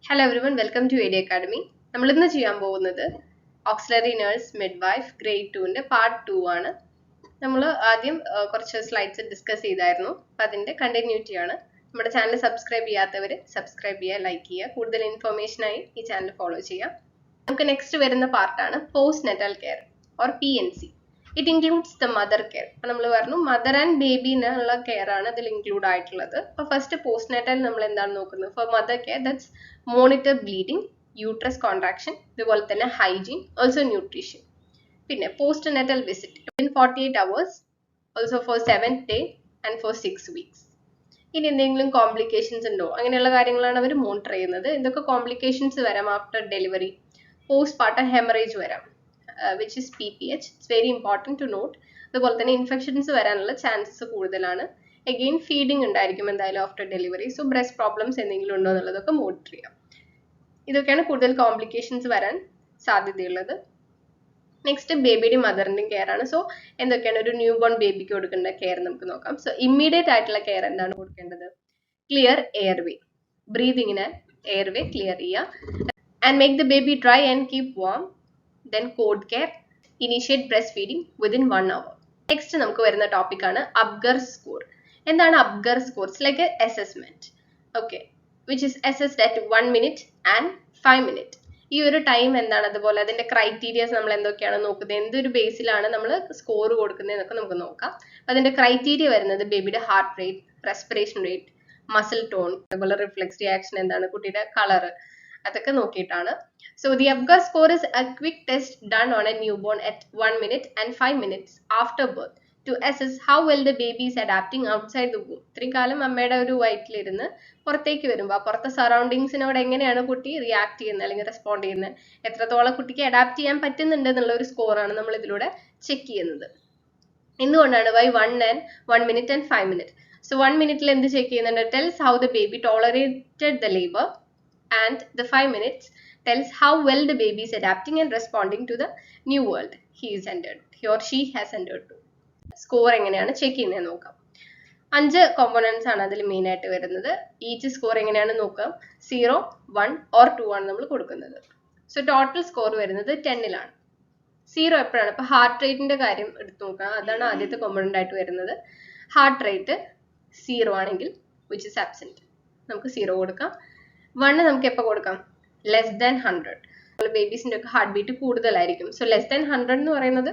Hello everyone, welcome to AD Academy. നമ്മൾ ഇന്ന് ചെയ്യാൻ പോകുന്നത് ഓക്സിലറി നഴ്സ് മിഡ്വൈഫ് ഗ്രേഡ് 2ന്റെ പാർട്ട് 2 ആണ്. നമ്മൾ ആദ്യം കുറച്ച് സ്ലൈഡ്സ് ഡിസ്കസ് ചെയ്തായിരുന്നു. അപ്പോൾ അതിന്റെ കണ്ടിന്യൂറ്റി ആണ്. നമ്മുടെ ചാനൽ സബ്സ്ക്രൈബ് ചെയ്യാത്തവർ സബ്സ്ക്രൈബ് ചെയ്യുക, ലൈക്ക് ചെയ്യുക. കൂടുതൽ ഇൻഫർമേഷനായി ഈ ചാനൽ ഫോളോ ചെയ്യുക. നമുക്ക് നെക്സ്റ്റ് വരുന്ന പാർട്ടാണ് post natal care or PNC. It includes the mother care. അപ്പൊ നമ്മൾ പറഞ്ഞു മദർ ആൻഡ് ബേബിനുള്ള കെയർ ആണ് അതിൽ ഇൻക്ലൂഡ് ആയിട്ടുള്ളത്. അപ്പൊ ഫസ്റ്റ് പോസ്റ്റ് നെറ്റൽ നമ്മൾ എന്താണ് നോക്കുന്നത്? For mother care that's monitor bleeding, uterus contraction, ഇതുപോലെ തന്നെ ഹൈജീൻ, ഓൾസോ ന്യൂട്രീഷൻ. പിന്നെ postnatal visit within 48 hours, also for 7th day and for 6 weeks. ഇനി എന്തെങ്കിലും കോംപ്ലിക്കേഷൻസ് ഉണ്ടോ അങ്ങനെയുള്ള കാര്യങ്ങളാണ് അവർ മോണിറ്റർ ചെയ്യുന്നത്. എന്തൊക്കെ കോംപ്ലിക്കേഷൻസ് വരാം after delivery? Post partum haemorrhage വരാം, which is PPH. It's very important to note. അതുപോലെ തന്നെ ഇൻഫെക്ഷൻസ് വരാനുള്ള ചാൻസസ് കൂടുതലാണ്. അഗെയിൻ ഫീഡിങ് ഉണ്ടായിരിക്കും എന്തായാലും after delivery. So breast problems എന്തെങ്കിലും ഉണ്ടോ എന്നുള്ളതൊക്കെ മോണിറ്റർ ചെയ്യാം. ഇതൊക്കെയാണ് കൂടുതൽ കോംപ്ലിക്കേഷൻസ് വരാൻ സാധ്യതയുള്ളത്. നെക്സ്റ്റ് ബേബിയുടെയും മദറിന്റെയും കെയർ ആണ്. സോ എന്തൊക്കെയാണ് ഒരു ന്യൂ ബോൺ ബേബിക്ക് കൊടുക്കേണ്ട കെയർ നമുക്ക് നോക്കാം. സോ ഇമ്മീഡിയറ്റ് ആയിട്ടുള്ള കെയർ എന്താണ് കൊടുക്കേണ്ടത്? ക്ലിയർ എയർവേ, ബ്രീതിങ്ങിന് എയർവേ ക്ലിയർ ചെയ്യുക. And make the baby dry and keep warm. Then code care, initiate breastfeeding within 1 hour. Next നമുക്ക് വരുന്ന ടോപ്പിക് ആണ് അബ്ഗർ സ്കോർ. എന്താണ് അബ്ഗർ score? It's like a assessment, okay, which is assessed at 1 minute and 5 minutes. ഈ ഒരു time എന്താണ്, അതുപോലെ അതിന്റെ criterias നമ്മൾ എന്തൊക്കെയാണ് നോക്കുന്നത്, എന്തൊരു ബേസിലാണ് നമ്മൾ സ്കോർ കൊടുക്കുന്നത് എന്നൊക്കെ നമുക്ക് നോക്കാം. അതിന്റെ ക്രൈറ്റീരിയ വരുന്നത് ബേബിയുടെ heart rate, respiration rate, muscle tone, അതുപോലെ റിഫ്ലെക്സ് റിയാക്ഷൻ എന്താണ്, കുട്ടിയുടെ കളർ, അതൊക്കെ നോക്കിയിട്ടാണ്. So the Apgar score is a quick test done on a newborn at 1 minute and 5 minutes after birth to assess how well the baby is adapting outside the womb. ഇത്രയും കാലം അമ്മയുടെ ഒരു വയറ്റിലിരുന്ന് പുറത്തേക്ക് വരുമ്പോൾ പുറത്തെ സറൗണ്ടിങ്സിനോട് എങ്ങനെയാണ് കുട്ടി റിയാക്ട് ചെയ്യുന്നത് അല്ലെങ്കിൽ റെസ്പോണ്ട് ചെയ്യുന്നത്, എത്രത്തോളം കുട്ടിക്ക് അഡാപ്റ്റ് ചെയ്യാൻ പറ്റുന്നുണ്ട് എന്നുള്ള ഒരു സ്കോറാണ് നമ്മൾ ഇതിലൂടെ ചെക്ക് ചെയ്യുന്നത്. എന്തുകൊണ്ടാണ്? By 1 minute and 5 minutes. So 1 minute എന്ത് ചെക്ക് ചെയ്യുന്നുണ്ട്? Tells how the baby tolerated the labor, and the 5 minutes tells how well the baby is adapting and responding to the new world he or she has entered to. Score എങ്ങനെയാണ് check ചെയ്യുന്നത് നോക്കാം. 5 components ആണ് അതിൽ main ആയിട്ട് വരുന്നത്. Each score എങ്ങനെയാണ് നോക്കാം. 0, 1 or 2 ആണ് നമ്മൾ കൊടുക്കുന്നത്. സോ ടോട്ടൽ സ്കോർ വരുന്നത് 10ലാണ്. 0 എപ്പോഴാണ്? ഇപ്പൊ ഹാർട്ട് റേറ്റിന്റെ കാര്യം എടുത്തു നോക്കാം. അതാണ് ആദ്യത്തെ കോമ്പോണന്റ് ആയിട്ട് വരുന്നത്. ഹാർട്ട് റേറ്റ് 0 ആണെങ്കിൽ വിച്ച് ഇസ് ആബ്സെന്റ്, നമുക്ക് 0 കൊടുക്കാം. 1 നമുക്ക് എപ്പോൾ കൊടുക്കാം? Less than 100. ബേബീസിന്റെ ഒക്കെ ഹാർട്ട് ബീറ്റ് കൂടുതലായിരിക്കും. സോ ലെസ് ദാൻ 100 എന്ന് പറയുന്നത്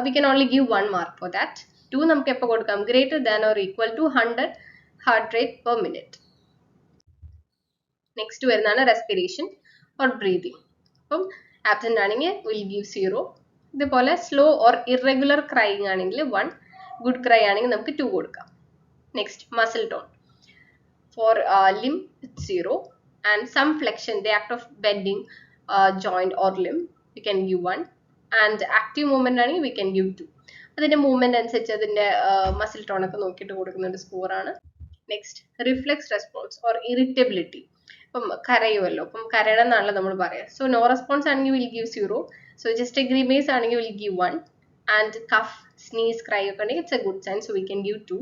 we can only give 1 mark for that. 2 നമുക്ക് എപ്പോൾ കൊടുക്കാം? Greater than or equal to 100 heart rate per minute. Next വരുന്നതാണ് റെസ്പിറേഷൻ ഓർ ബ്രീതിങ്. അപ്പം ആബ്സെന്റ് ആണെങ്കിൽ വിൽ ഗീവ് 0. ഇതുപോലെ സ്ലോ ഓർ ഇറഗുലർ ക്രൈയിങ് ആണെങ്കിൽ 1, ഗുഡ് ക്രൈ ആണെങ്കിൽ നമുക്ക് 2 കൊടുക്കാം. Next muscle tone. For limb it's 0. And some flexion, the act of bending joint or limb, we can give 1. And active movement ആണെങ്കിൽ we can give 2. അതിന്റെ movement അനുസരിച്ച് അതിന്റെ muscle tone ഒക്കെ നോക്കിയിട്ട് കൊടുക്കുന്ന ഒരു സ്കോർ ആണ്. Next reflex response or irritability. ഇപ്പം കരയുമല്ലോ, അപ്പം കരയണം എന്നാണല്ലോ നമ്മൾ പറയാം. സോ നോ റെസ്പോൺസ് ആണെങ്കിൽ will give 0. So just grimace ആണെങ്കിൽ will give 1. And cough, sneeze, cry ഒക്കെ ഉണ്ടെങ്കിൽ it's a good sign, so we can give 2.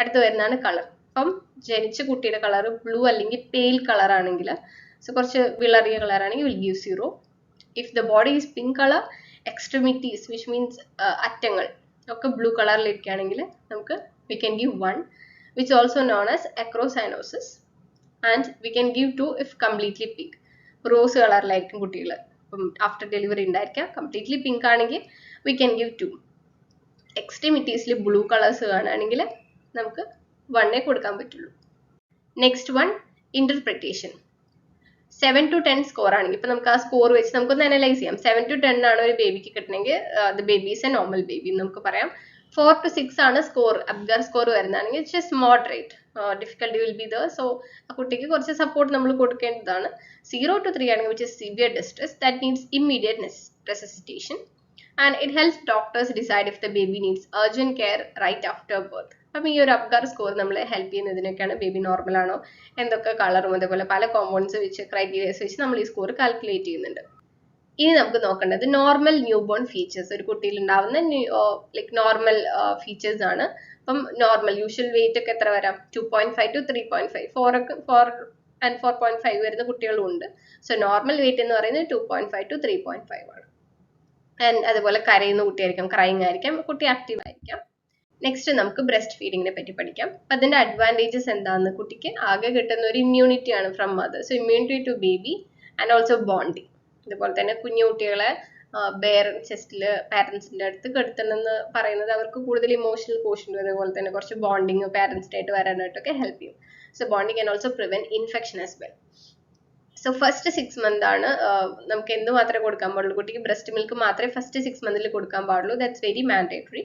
അടുത്ത് വരുന്നതാണ് കളർ. അപ്പം ജനിച്ച കുട്ടിയുടെ കളർ ബ്ലൂ അല്ലെങ്കിൽ പെയിൽ കളർ ആണെങ്കിൽ, സോ കുറച്ച് വിളറിയ കളർ ആണെങ്കിൽ will give 0. If the body is pink colour, extremities which means അറ്റങ്ങൾ ഒക്കെ ബ്ലൂ കളറിലിരിക്കുകയാണെങ്കിൽ നമുക്ക് we can give 1, which also known as acrocyanosis. And we can give 2 if completely pink. Rose കളറിലായിരിക്കും കുട്ടികൾ ഇപ്പം ആഫ്റ്റർ ഡെലിവറി ഉണ്ടായിരിക്കാം. Completely pink ആണെങ്കിൽ we can give 2. എക്സ്ട്രിമിറ്റീസിൽ ബ്ലൂ കളേഴ്സ് കാണുകയാണെങ്കിൽ നമുക്ക് 1 കൊടുക്കാൻ പറ്റുള്ളൂ. Next one interpretation. 7 to 10 score ആണെങ്കിൽ ഇപ്പൊ നമുക്ക് ആ സ്കോർ വെച്ച് നമുക്കൊന്ന് അനലൈസ് ചെയ്യാം. 7 to 10 ആണ് ഒരു ബേബിക്ക് കിട്ടണമെങ്കിൽ the baby is a normal baby എന്ന് നമുക്ക് പറയാം. 4 to 6 ആണ് സ്കോർ അബ്ഗർ സ്കോർ വരുന്നതാണെങ്കിൽ just moderate, difficulty will be there. So ആ കുട്ടിക്ക് കുറച്ച് സപ്പോർട്ട് നമ്മൾ കൊടുക്കേണ്ടതാണ്. 0 to 3 ആണെങ്കിൽ which is severe distress that needs immediate resuscitation. And it helps doctors decide if the baby needs urgent care right after birth. അപ്പം ഈ ഒരു അബ്ഗർ score നമ്മളെ ഹെൽപ്പ് ചെയ്യുന്നതിനൊക്കെയാണ് ബേബി നോർമൽ ആണോ, എന്തൊക്കെ കളറും അതേപോലെ പല കോമ്പൗണ്ട്സ് വെച്ച് ക്രൈറ്റീരിയസ് വെച്ച് നമ്മൾ ഈ സ്കോർ കാൽക്കുലേറ്റ് ചെയ്യുന്നുണ്ട്. ഇനി നമുക്ക് നോക്കേണ്ടത് നോർമൽ ന്യൂ ബോൺ ഫീച്ചേഴ്സ്. ഒരു കുട്ടിയിൽ ഉണ്ടാവുന്ന ലൈക്ക് നോർമൽ ഫീച്ചേഴ്സ് ആണ്. അപ്പം നോർമൽ യൂഷ്വൽ വെയിറ്റ് ഒക്കെ എത്ര വരാം? 2.5 to 3.5. 4 ആൻഡ് 4.5 വരുന്ന കുട്ടികളും ഉണ്ട്. സോ നോർമൽ വെയിറ്റ് എന്ന് പറയുന്നത് 2.5 to 3.5 ആണ്. ആൻഡ് അതുപോലെ കരയുന്ന കുട്ടിയായിരിക്കാം, ക്രൈങ് ആയിരിക്കാം, കുട്ടി ആക്റ്റീവ് ആയിരിക്കാം. നെക്സ്റ്റ് നമുക്ക് ബ്രസ്റ്റ് ഫീഡിങ്ങിനെ പറ്റി പഠിക്കാം. അപ്പൊ അതിന്റെ അഡ്വാൻറ്റേജസ് എന്താണെന്ന്, കുട്ടിക്ക് ആകെ കിട്ടുന്ന ഒരു ഇമ്മ്യൂണിറ്റി ആണ് from mother. So immunity to baby and also bonding. അതുപോലെ തന്നെ കുഞ്ഞു കുട്ടികളെ ബെയർ ചെസ്റ്റില് പാരന്റ്സിന്റെ അടുത്ത് കെടുത്തണമെന്ന് പറയുന്നത് അവർക്ക് കൂടുതൽ ഇമോഷണൽ കോഷനും അതുപോലെ തന്നെ കുറച്ച് ബോണ്ടിങ് പാരന്റ്സിന്റെ ആയിട്ട് വരാനായിട്ടൊക്കെ ഹെൽപ്പ് ചെയ്യും. So bonding and also prevent infection as well. So first 6 month ആണ് നമുക്ക് എന്ത് മാത്രമേ കൊടുക്കാൻ പാടുള്ളൂ, കുട്ടിക്ക് ബ്രസ്റ്റ് മിൽക്ക് മാത്രമേ ഫസ്റ്റ് 6 months കൊടുക്കാൻ പാടുള്ളൂ. That's very mandatory.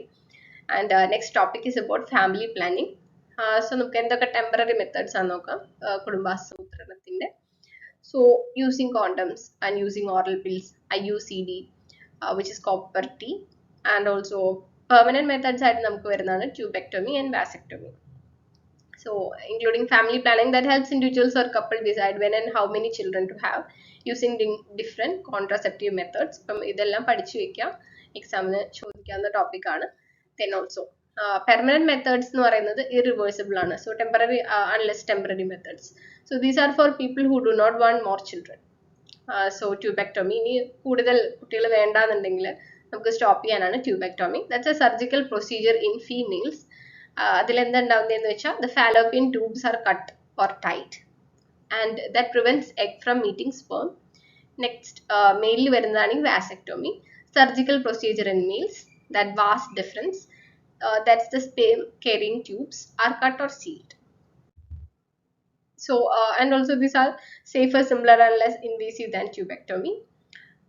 And next topic is about family planning. So നമുക്ക് എന്തൊക്കെ ടെമ്പററി മെത്തേഡ്സ് ആണ് നോക്കാം കുടുംബാസൂത്രണത്തിന്റെ. So using condoms and using oral pills, IUCD, which is copper T, and also permanent methods ആയിട്ട് നമുക്ക് വരുന്നതാണ് tubectomy and vasectomy. So including family planning that helps individuals or couple decide when and how many children to have using different contraceptive methods. അപ്പം ഇതെല്ലാം പഠിച്ചു വെക്കാം, എക്സാമിന് ചോദിക്കാവുന്ന topic ആണ്. Then also permanent methods എന്ന് പറയുന്നത് irreversible ആണ്. So temporary unless temporary methods. So these are for people who do not want more children. So ട്യൂബെക്ടോമി, ഇനി കൂടുതൽ കുട്ടികൾ വേണ്ടാന്നുണ്ടെങ്കിൽ നമുക്ക് സ്റ്റോപ്പ് ചെയ്യാനാണ് tubectomy. That's a surgical procedure in females. അതിലെന്തുണ്ടാവുന്നതെന്ന് വെച്ചാൽ the fallopian tubes are cut or tied and that prevents egg from meeting sperm. Next മെയിലിൽ വരുന്നതാണെങ്കിൽ vasectomy, surgical procedure in males. That vast difference, that's the sperm carrying tubes are cut or sealed. So and also these are safer, similar and less invasive than tubectomy.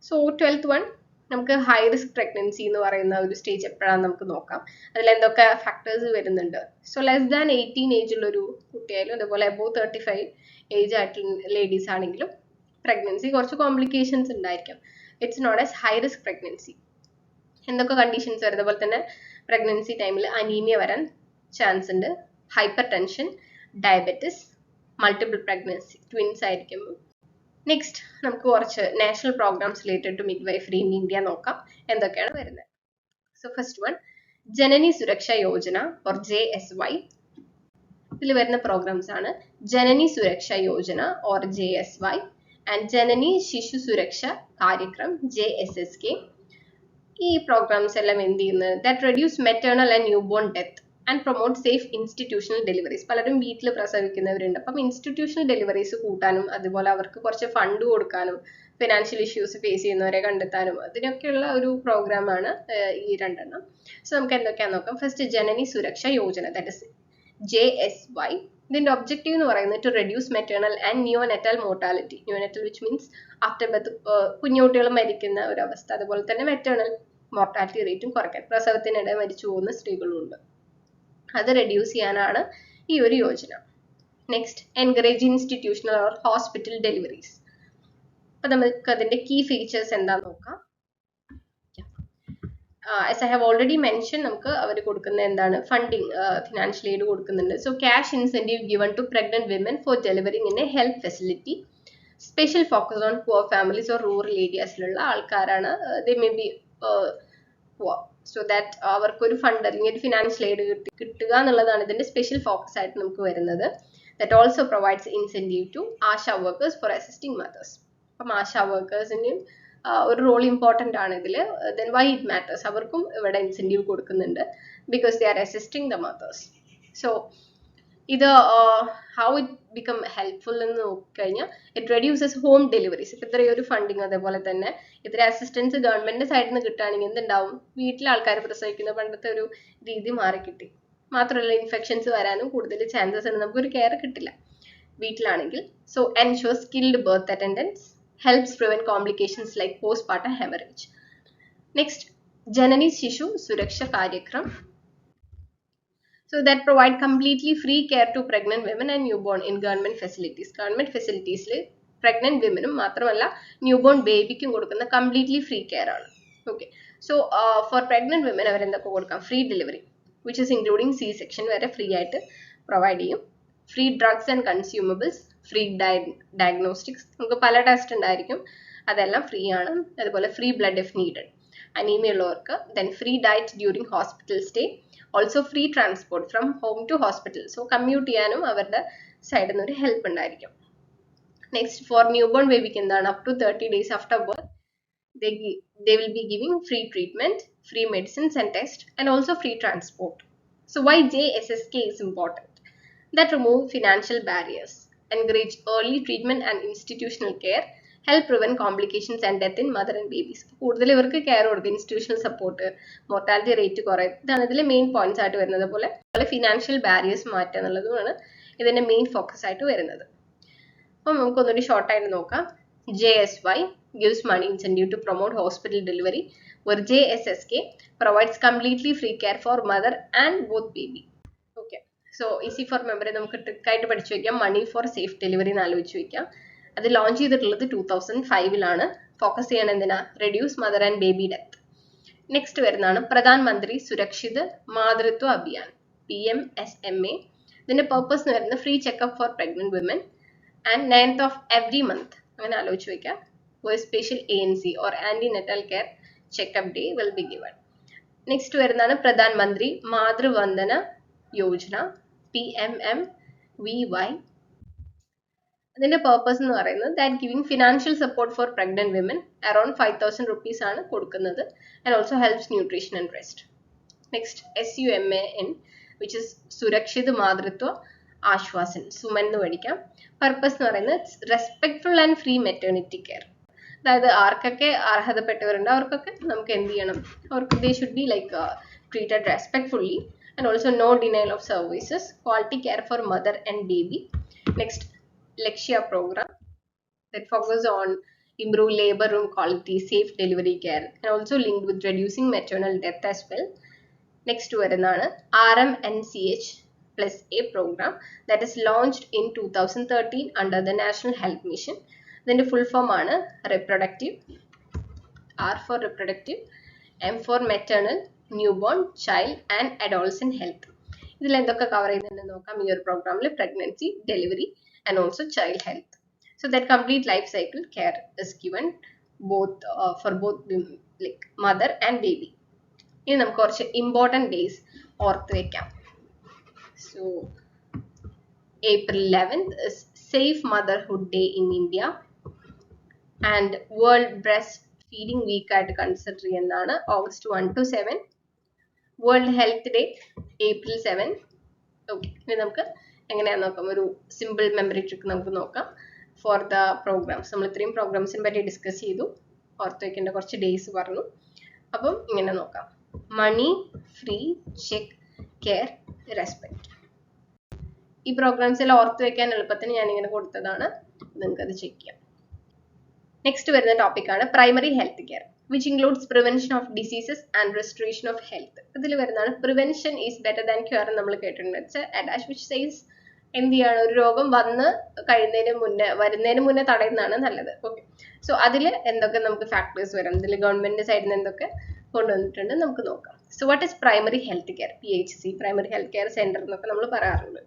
So 12th one, നമുക്ക് high risk pregnancy എന്ന് പറയുന്ന ഒരു stage എപ്പോഴാണെന്ന് നമുക്ക് നോക്കാം. അതിൽ എന്തൊക്കെ factors വരുന്നുണ്ട്. സോ ലെസ് ദാൻ 18 ഏജുള്ളൊരു കുട്ടിയായാലും അതുപോലെ അബോവ് 35 ഏജ് ആയിട്ടുള്ള ലേഡീസ് ആണെങ്കിലും പ്രഗ്നൻസി കുറച്ച് കോംപ്ലിക്കേഷൻസ് ഉണ്ടായിരിക്കും. It's not as high risk pregnancy. എന്തൊക്കെ കണ്ടീഷൻസ് വരുന്നത്, അതുപോലെ തന്നെ പ്രഗ്നൻസി ടൈമിൽ അനീമിയ വരാൻ ചാൻസ് ഉണ്ട്, hypertension, diabetes, multiple pregnancy, twins ആയിരിക്കുമ്പോൾ. നെക്സ്റ്റ് നമുക്ക് കുറച്ച് national programmes related to midwifery in India നോക്കാം, എന്തൊക്കെയാണ് വരുന്നത്. So first one, Janani Suraksha Yojana or JSY. ഇതിൽ വരുന്ന പ്രോഗ്രാംസ് ആണ് ജനനി Suraksha Yojana or JSY and ജനനി ശിശു സുരക്ഷ കാര്യക്രം JSSK. ഈ പ്രോഗ്രാംസ് എല്ലാം എന്ത് ചെയ്യുന്നത്, that reduce maternal and new born death and promote safe institutional deliveries. പലരും വീട്ടിൽ പ്രസവിക്കുന്നവരുണ്ട്, അപ്പം ഇൻസ്റ്റിറ്റ്യൂഷണൽ ഡെലിവറീസ് കൂട്ടാനും അതുപോലെ അവർക്ക് കുറച്ച് ഫണ്ട് കൊടുക്കാനും ഫിനാൻഷ്യൽ ഇഷ്യൂസ് ഫേസ് ചെയ്യുന്നവരെ കണ്ടെത്താനും അതിനൊക്കെയുള്ള ഒരു പ്രോഗ്രാമാണ് ഈ രണ്ടെണ്ണം. സോ നമുക്ക് എന്തൊക്കെയാണെന്ന് നോക്കാം. First Janani Suraksha Yojana, that is JSY. ഇതിന്റെ ഒബ്ജക്റ്റീവ് എന്ന് പറയുന്നത് to reduce maternal and neonatal mortality. Neonatal which means after birth കുഞ്ഞുകുട്ടികൾ മരിക്കുന്ന ഒരു അവസ്ഥ, അതുപോലെ തന്നെ മെറ്റേണൽ മോർട്ടാലിറ്റി റേറ്റും കുറയ്ക്കാൻ, പ്രസവത്തിനിടെ മരിച്ചു പോകുന്ന സ്ത്രീകളും ഉണ്ട്, അത് റെഡ്യൂസ് ചെയ്യാനാണ് ഈ ഒരു Yojana. Next, encourage institutional or hospital deliveries. അപ്പൊ നമുക്ക് അതിന്റെ കീ ഫീച്ചേഴ്സ് എന്താന്ന് നോക്കാം. as I have already mentioned, നമുക്ക് അവർ കൊടുക്കുന്ന എന്താണ്, ഫണ്ടിങ്, ഫിനാൻഷ്യൽ എയ്ഡ് കൊടുക്കുന്നുണ്ട്. So cash incentive given to pregnant women for delivering in a health facility. Special focus on poor families or rural ഏരിയാസിലുള്ള ആൾക്കാരാണ്, they may be poor. So that അവർക്കൊരു fund അല്ലെങ്കിൽ ഒരു ഫിനാൻഷ്യൽ എയ്ഡ് കിട്ടുക എന്നുള്ളതാണ് ഇതിന്റെ special focus ആയിട്ട് നമുക്ക് വരുന്നത്. That also provides incentive to ASHA workers for assisting mothers. അപ്പം ആശാ വർക്കേഴ്സിന്റെയും ഒരു റോൾ ഇമ്പോർട്ടൻ്റ് ആണ് ഇതിൽ. ദെൻ വൈ ഇറ്റ് മാറ്റേഴ്സ്, അവർക്കും ഇവിടെ ഇൻസെന്റീവ് കൊടുക്കുന്നുണ്ട് because they are assisting the mothers. So ഇത് ഹൗ ഇറ്റ് ബിക്കം ഹെൽപ്ഫുൾ എന്ന് നോക്കിക്കഴിഞ്ഞാൽ ഇറ്റ് റെഡ്യൂസസ് ഹോം ഡെലിവറീസ്. ഇപ്പം ഇത്രയും ഒരു ഫണ്ടിങ് അതേപോലെ തന്നെ ഇത്ര അസിസ്റ്റൻസ് ഗവൺമെന്റിന്റെ സൈഡിൽ നിന്ന് കിട്ടുകയാണെങ്കിൽ എന്തുണ്ടാവും, വീട്ടിലെ ആൾക്കാർ പ്രസവിക്കുന്ന പണ്ടത്തെ ഒരു രീതി മാറിക്കിട്ടി. മാത്രമല്ല ഇൻഫെക്ഷൻസ് വരാനും കൂടുതൽ ചാൻസസ് ഉണ്ട്, നമുക്കൊരു കെയർ കിട്ടില്ല വീട്ടിലാണെങ്കിൽ. So ensure skilled birth attendance, helps prevent complications like postpartum hemorrhage. Next, Janani Shishu Suraksha Karyakram. So that provide completely free care to pregnant women and newborn in government facilities. Government facilities le pregnant women മാത്രമല്ല newborn babyക്കും കൊടുക്കുന്ന completely free care ആണ്. Okay. So for pregnant women അവർ എന്തൊക്കെ കൊടുക്കാം, free delivery which is including C-section വരെ free ആയിട്ട് provide ചെയ്യും. Free drugs and consumables, free diagnostics, നമുക്ക് പല ടെസ്റ്റ് ഉണ്ടായിരിക്കും, അതെല്ലാം ഫ്രീ ആണ്. അതുപോലെ free blood if needed, anaemia ഉള്ളവർക്ക്. Then free diet during hospital stay, also free transport from home to hospital. So commute ചെയ്യാനും അവരുടെ സൈഡിൽ നിന്ന് ഒരു ഹെൽപ്പ് ഉണ്ടായിരിക്കും. Next, for newborn baby ക്ക് എന്താണ് up to 30 days after birth they will be giving free treatment, free medicines and tests, and also free transport. So why JSSK is important? That remove financial barriers, encourage early treatment and institutional care, help prevent complications and death in mother and babies. കൂടുതൽ ഇവർക്ക് care കൊടുക്കുക, institutional support, mortality rate കുറയും, ഇതാണ് ഇതിലെ main points ആയിട്ട് വരുന്നത്. പോലെ financial barriers മാറ്റുക എന്നുള്ളതുമാണ് ഇതിന്റെ മെയിൻ ഫോക്കസ് ആയിട്ട് വരുന്നത്. അപ്പം നമുക്കൊന്നുകൂടി ഷോർട്ടായിട്ട് നോക്കാം. JSY gives money incentive to promote hospital delivery, where JSSK provides completely free care for mother and both baby. Okay, so easy for memory, നമുക്ക് ട്രിക്ക് ആയിട്ട് പഠിച്ചു വയ്ക്കാം. മണി ഫോർ സേഫ് ഡെലിവറി എന്ന് ആലോചിച്ച് വയ്ക്കാം. അത് ലോഞ്ച് ചെയ്തിട്ടുള്ളത് 2005 ഫോക്കസ് ചെയ്യണം എന്തിനാ? Reduce mother and baby death. Next വരുന്നതാണ് പ്രധാൻ മന്ത്രി സുരക്ഷിത് മാതൃത്വ അഭിയാൻ, PMSMA. ഇതിന്റെ പർപ്പസ് എന്ന് പറയുന്നത് free checkup for pregnant women and 9th of every month, അങ്ങനെ ആലോചിച്ച് വയ്ക്കാം, ഒരു special ANC or antenatal care checkup day will be given. Next വരുന്നതാണ് പ്രധാൻ മന്ത്രി മാതൃവന്ദന യോജന, PMMVY. അതിന്റെ പർപ്പസ് എന്ന് പറയുന്നത് that giving financial support for pregnant women, around 5,000 rupees ആണ് കൊടുക്കുന്നത്, and also helps nutrition and rest. Next SUMAN, which is Surakshit Matritva Aashwasan, Suman എന്ന് പഠിക്കാം. Purpose എന്ന് പറയുന്നത് respectful and free maternity care. അതായത് ആർക്കൊക്കെ അർഹതപ്പെട്ടവരുണ്ട് അവർക്കൊക്കെ നമുക്ക് എന്ത് ചെയ്യണം, അവർക്ക് they should be like treated respectfully, and also no denial of services, quality care for mother and baby. Next Lakshya programme that focus on improve labor room quality, safe delivery care, and also linked with reducing maternal death as well. Next വരുന്നതാണ് RMNCH+A program that is launched in 2013 under the National Health Mission. ഇതിന്റെ full form ആണ് reproductive, R for reproductive, M for maternal, newborn, child and adolescent health. ഇതിൽ എന്തൊക്കെ cover ചെയ്യുന്നുണ്ടെന്ന് നോക്കാം. ഈ ഒരു പ്രോഗ്രാമിൽ pregnancy, delivery and also child health. So that complete life cycle care is given both for both like mother and baby. ഇനി നമുക്ക് കുറച്ച് ഇമ്പോർട്ടൻറ്റ് ഡേയ്സ് ഓർത്ത് വെക്കാം. So April 11th is Safe Motherhood Day in India and World Breast Feeding Week ആയിട്ട് consider ചെയ്യുന്നതാണ് August 1 to 7. World Health Day April 7. Okay, ഇനി നമുക്ക് എങ്ങനെയാണെന്ന് നോക്കാം. ഒരു സിമ്പിൾ മെമ്മറി ട്രിക്ക് നമുക്ക് നോക്കാം ഫോർ ദ പ്രോഗ്രാംസ്. നമ്മൾ ഇത്രയും പ്രോഗ്രാംസിനെ പറ്റി ഡിസ്കസ് ചെയ്തു, ഓർത്ത് വെക്കേണ്ട കുറച്ച് ഡേയ്സ് പറഞ്ഞു. അപ്പം ഇങ്ങനെ നോക്കാം. മണി, ഫ്രീ, ചെക്ക്, കെയർ, റെസ്പെക്ട്. ഈ പ്രോഗ്രാംസ് എല്ലാം ഓർത്ത് വെക്കാൻ എളുപ്പത്തിന് ഞാൻ ഇങ്ങനെ കൊടുത്തതാണ്, നിങ്ങൾക്ക് അത് ചെക്ക് ചെയ്യാം. നെക്സ്റ്റ് വരുന്ന ടോപ്പിക്കാണ് primary health care, which includes prevention of diseases and restoration of health. ഇതിൽ വരുന്നതാണ് prevention is better than cure എന്ന് നമ്മൾ കേട്ടിട്ടുണ്ട്. ഇറ്റ്സ് അഡാഷ് വിച്ച് സേസ് എന്ത് ചെയ്യാണ്, ഒരു രോഗം വരുന്നതിന് മുന്നേ തടയുന്നതാണ് നല്ലത്. ഓക്കെ, സോ അതിൽ എന്തൊക്കെ നമുക്ക് ഫാക്ടേഴ്സ് വരാം, ഇതിൽ ഗവൺമെന്റിന്റെ സൈഡിൽ നിന്ന് എന്തൊക്കെ കൊണ്ടുവന്നിട്ടുണ്ട് നമുക്ക് നോക്കാം. So what is primary health care, PHC, primary health care center എന്നൊക്കെ നമ്മൾ പറയാറുണ്ട്.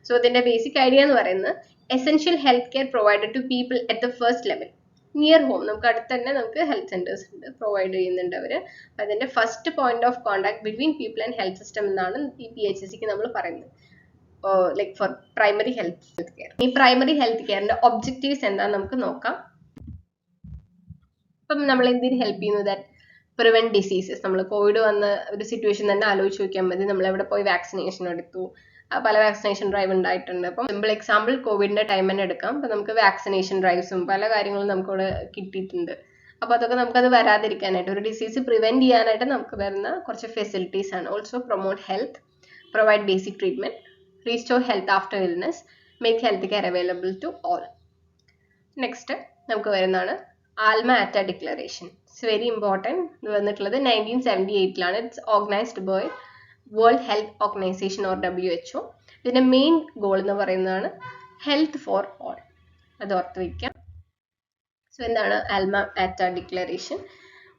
സോ ഇതിന്റെ ബേസിക് ഐഡിയ എന്ന് പറയുന്നത് essential health care provided to people at the first level near home. നമുക്ക് അടുത്ത് തന്നെ നമുക്ക് ഹെൽത്ത് സെന്റേഴ്സ് ഉണ്ട്, പ്രൊവൈഡ് ചെയ്യുന്നുണ്ട് അവർ. അപ്പം അതിന്റെ first point of contact between people and health system എന്നാണ് ഈ PHCക്ക് നമ്മൾ പറയുന്നത്, like for primary health care. ഈ പ്രൈമറി ഹെൽത്ത് കെയറിന്റെ ഒബ്ജക്റ്റീവ്സ് എന്താണെന്ന് നമുക്ക് നോക്കാം. അപ്പം നമ്മൾ എന്തിന് ഹെൽപ്പ് ചെയ്യുന്നു, ദാറ്റ് പ്രിവെന്റ് ഡിസീസസ്. നമ്മൾ കോവിഡ് വന്ന ഒരു സിറ്റുവേഷൻ തന്നെ ആലോചിച്ച് നോക്കിയാൽ മതി. നമ്മൾ എവിടെ പോയി വാക്സിനേഷൻ എടുത്തു, പല വാക്സിനേഷൻ ഡ്രൈവ് ഉണ്ടായിട്ടുണ്ട്. അപ്പം സിമ്പിൾ എക്സാമ്പിൾ കോവിഡിന്റെ ടൈം തന്നെ എടുക്കാം. അപ്പം നമുക്ക് വാക്സിനേഷൻ ഡ്രൈവ്സും പല കാര്യങ്ങളും നമുക്കിവിടെ കിട്ടിയിട്ടുണ്ട്. അപ്പോൾ അതൊക്കെ നമുക്കത് വരാതിരിക്കാനായിട്ട്, ഒരു ഡിസീസ് പ്രിവെന്റ് ചെയ്യാനായിട്ട് നമുക്ക് വരുന്ന കുറച്ച് ഫെസിലിറ്റീസ് ആണ്. Also promote health, provide basic treatment, restore health after illness, make health care available to all. Next നമുക്ക് വരുന്നതാണ് Alma Ata declaration. It's very important. ഇത് വന്നിട്ടുള്ളത് 1978 it's organised by world health Organisation or WHO. ഇതിന്റെ main goal എന്ന് പറയുന്നതാണ് health for all. അത് ഓർത്ത് വയ്ക്കാം. സോ എന്താണ് Alma Ata declaration?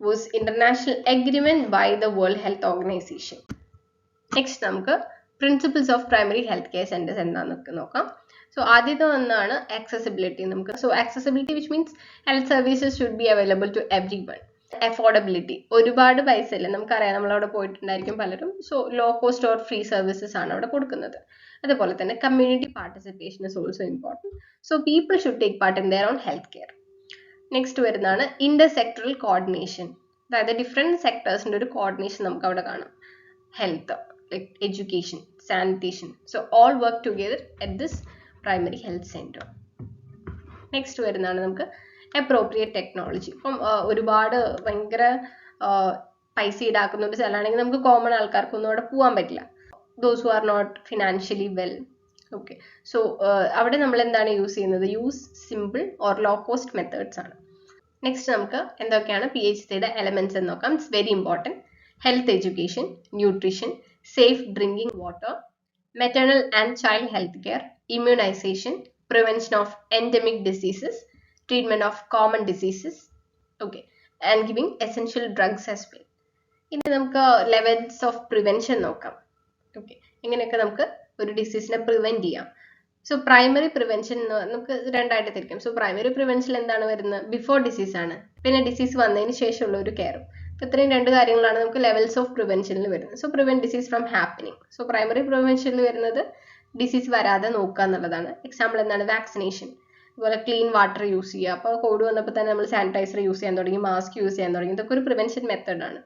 Was international agreement by the World health Organisation. Next നമുക്ക് principles of primary health care centres എന്താണെന്നൊക്കെ നോക്കാം. സോ ആദ്യത്തെ ഒന്നാണ് ആക്സസിബിലിറ്റി. നമുക്ക് so accessibility which means health services should be available to everyone. Affordability, ഒരുപാട് പൈസ ഇല്ല, നമുക്കറിയാം, നമ്മളവിടെ പോയിട്ടുണ്ടായിരിക്കും പലരും. So low cost or free services ആണ് അവിടെ കൊടുക്കുന്നത്. അതുപോലെ തന്നെ community participation is also important. So people should take part in their own health care. Next വരുന്നതാണ് ഇന്റർസെക്ടറൽ കോർഡിനേഷൻ. അതായത് ഡിഫറെൻറ്റ് സെക്ടേഴ്സിൻ്റെ ഒരു കോർഡിനേഷൻ നമുക്ക് അവിടെ കാണാം. Health, like education, sanitation, so all work together at this primary health centre. Next വരുന്നതാണ് നമുക്ക് appropriate technology. ഇപ്പം ഒരുപാട് ഭയങ്കര പൈസ ഈടാക്കുന്ന ഒരു സ്ഥലമാണെങ്കിൽ നമുക്ക് കോമൺ ആൾക്കാർക്കൊന്നും അവിടെ പോകാൻ പറ്റില്ല. Those who are not financially well. Okay, so അവിടെ നമ്മൾ എന്താണ് യൂസ് ചെയ്യുന്നത്? Use simple or low cost methods ആണ്. നെക്സ്റ്റ് നമുക്ക് എന്തൊക്കെയാണ് PHCയുടെ എലമെന്റ്സ് എന്ന് നോക്കാം. It's very important. Health education, nutrition, safe drinking water, maternal and child health care, immunization, prevention of endemic diseases, treatment of common diseases, okay, and giving essential drugs as well. ഇനി നമുക്ക് levels of prevention നോക്കാം. Okay, എങ്ങനെയൊക്കെ നമുക്ക് ഒരു ഡിസീസിനെ prevent ചെയ്യാം. So primary prevention നമുക്ക് രണ്ടായിട്ട് തിരിക്കാം. സോ പ്രൈമറി പ്രിവെൻഷനിൽ എന്താണ് വരുന്നത്? ബിഫോർ ഡിസീസ് ആണ്, പിന്നെ ഡിസീസ് വന്നതിന് ശേഷമുള്ള ഒരു കെയറും. ഇത്രയും രണ്ട് കാര്യങ്ങളാണ് നമുക്ക് ലെവൽസ് ഓഫ് പ്രിവെൻഷനിൽ വരുന്നത്. So prevent disease from happening. So primary പ്രിവെൻഷനിൽ വരുന്നത് ഡിസീസ് വരാതെ നോക്കുക എന്നുള്ളതാണ്. എക്സാമ്പിൾ എന്താണ്? വാക്സിനേഷൻ, അതുപോലെ ക്ലീൻ വാട്ടർ യൂസ് ചെയ്യുക. അപ്പോൾ കോവിഡ് വന്നപ്പോൾ തന്നെ നമ്മൾ സാനിറ്റൈസർ യൂസ് ചെയ്യാൻ തുടങ്ങി, മാസ്ക് യൂസ് ചെയ്യാൻ തുടങ്ങി. ഇതൊക്കെ ഒരു പ്രിവെൻഷൻ മെത്തേഡാണ്.